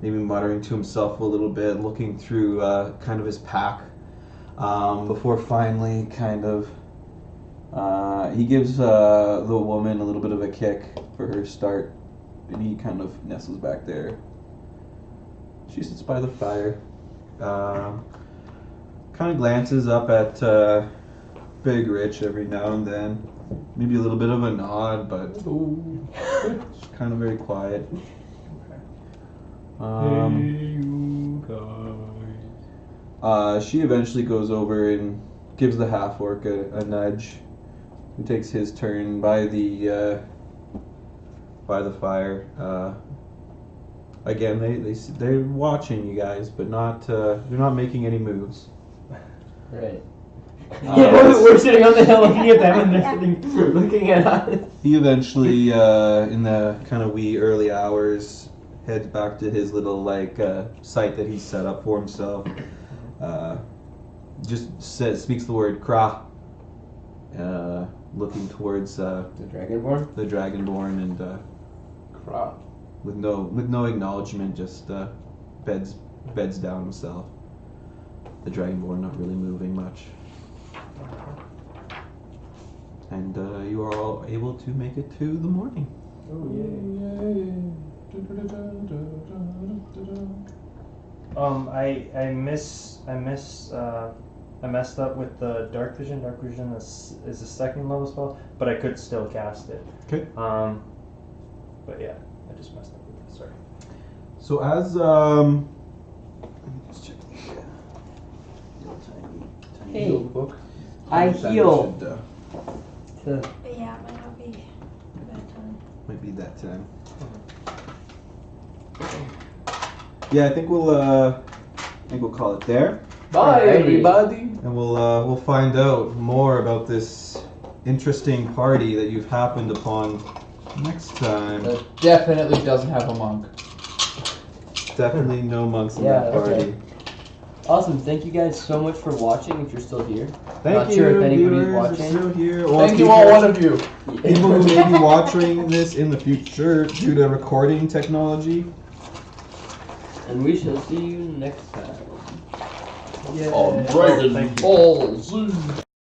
maybe muttering to himself a little bit, looking through kind of his pack, before finally kind of he gives the woman a little bit of a kick for her start, and he kind of nestles back there. She sits by the fire, kind of glances up at Big Rich every now and then, maybe a little bit of a nod, but she's kind of very quiet. She eventually goes over and gives the half-orc a nudge, who takes his turn by the fire. Again, they're watching you guys, but they're not making any moves. Right. We're sitting on the hill looking at them, and they're sitting looking at us. He eventually, in the kind of wee early hours, heads back to his little site that he set up for himself. Just speaks the word "Kra," looking towards The Dragonborn? the Dragonborn, and Crap. with no acknowledgement, just beds down himself. The Dragonborn not really moving much. And you are all able to make it to the morning. Oh yay! I messed up with the dark vision. Dark vision is a second level spell, but I could still cast it. Okay. But yeah, I just messed up with it. Sorry. So as let's check the tiny. Hey. Heal the book. I heal. Should, To Yeah, it might not be a bad time. might be that time. Yeah, I think we'll call it there, Bye, Alrighty. everybody. and we'll find out more about this interesting party that you've happened upon next time. That definitely doesn't have a monk. Definitely no monks in Yeah, that party. okay. Awesome. Thank you guys so much for watching. If you're still here, Thank Not you, sure if anybody's viewers watching. are still here. Or Thank you all, one of you. People who may be watching this in the future due to recording technology. and we shall see you next time. Yeah. All right, Thank you. balls.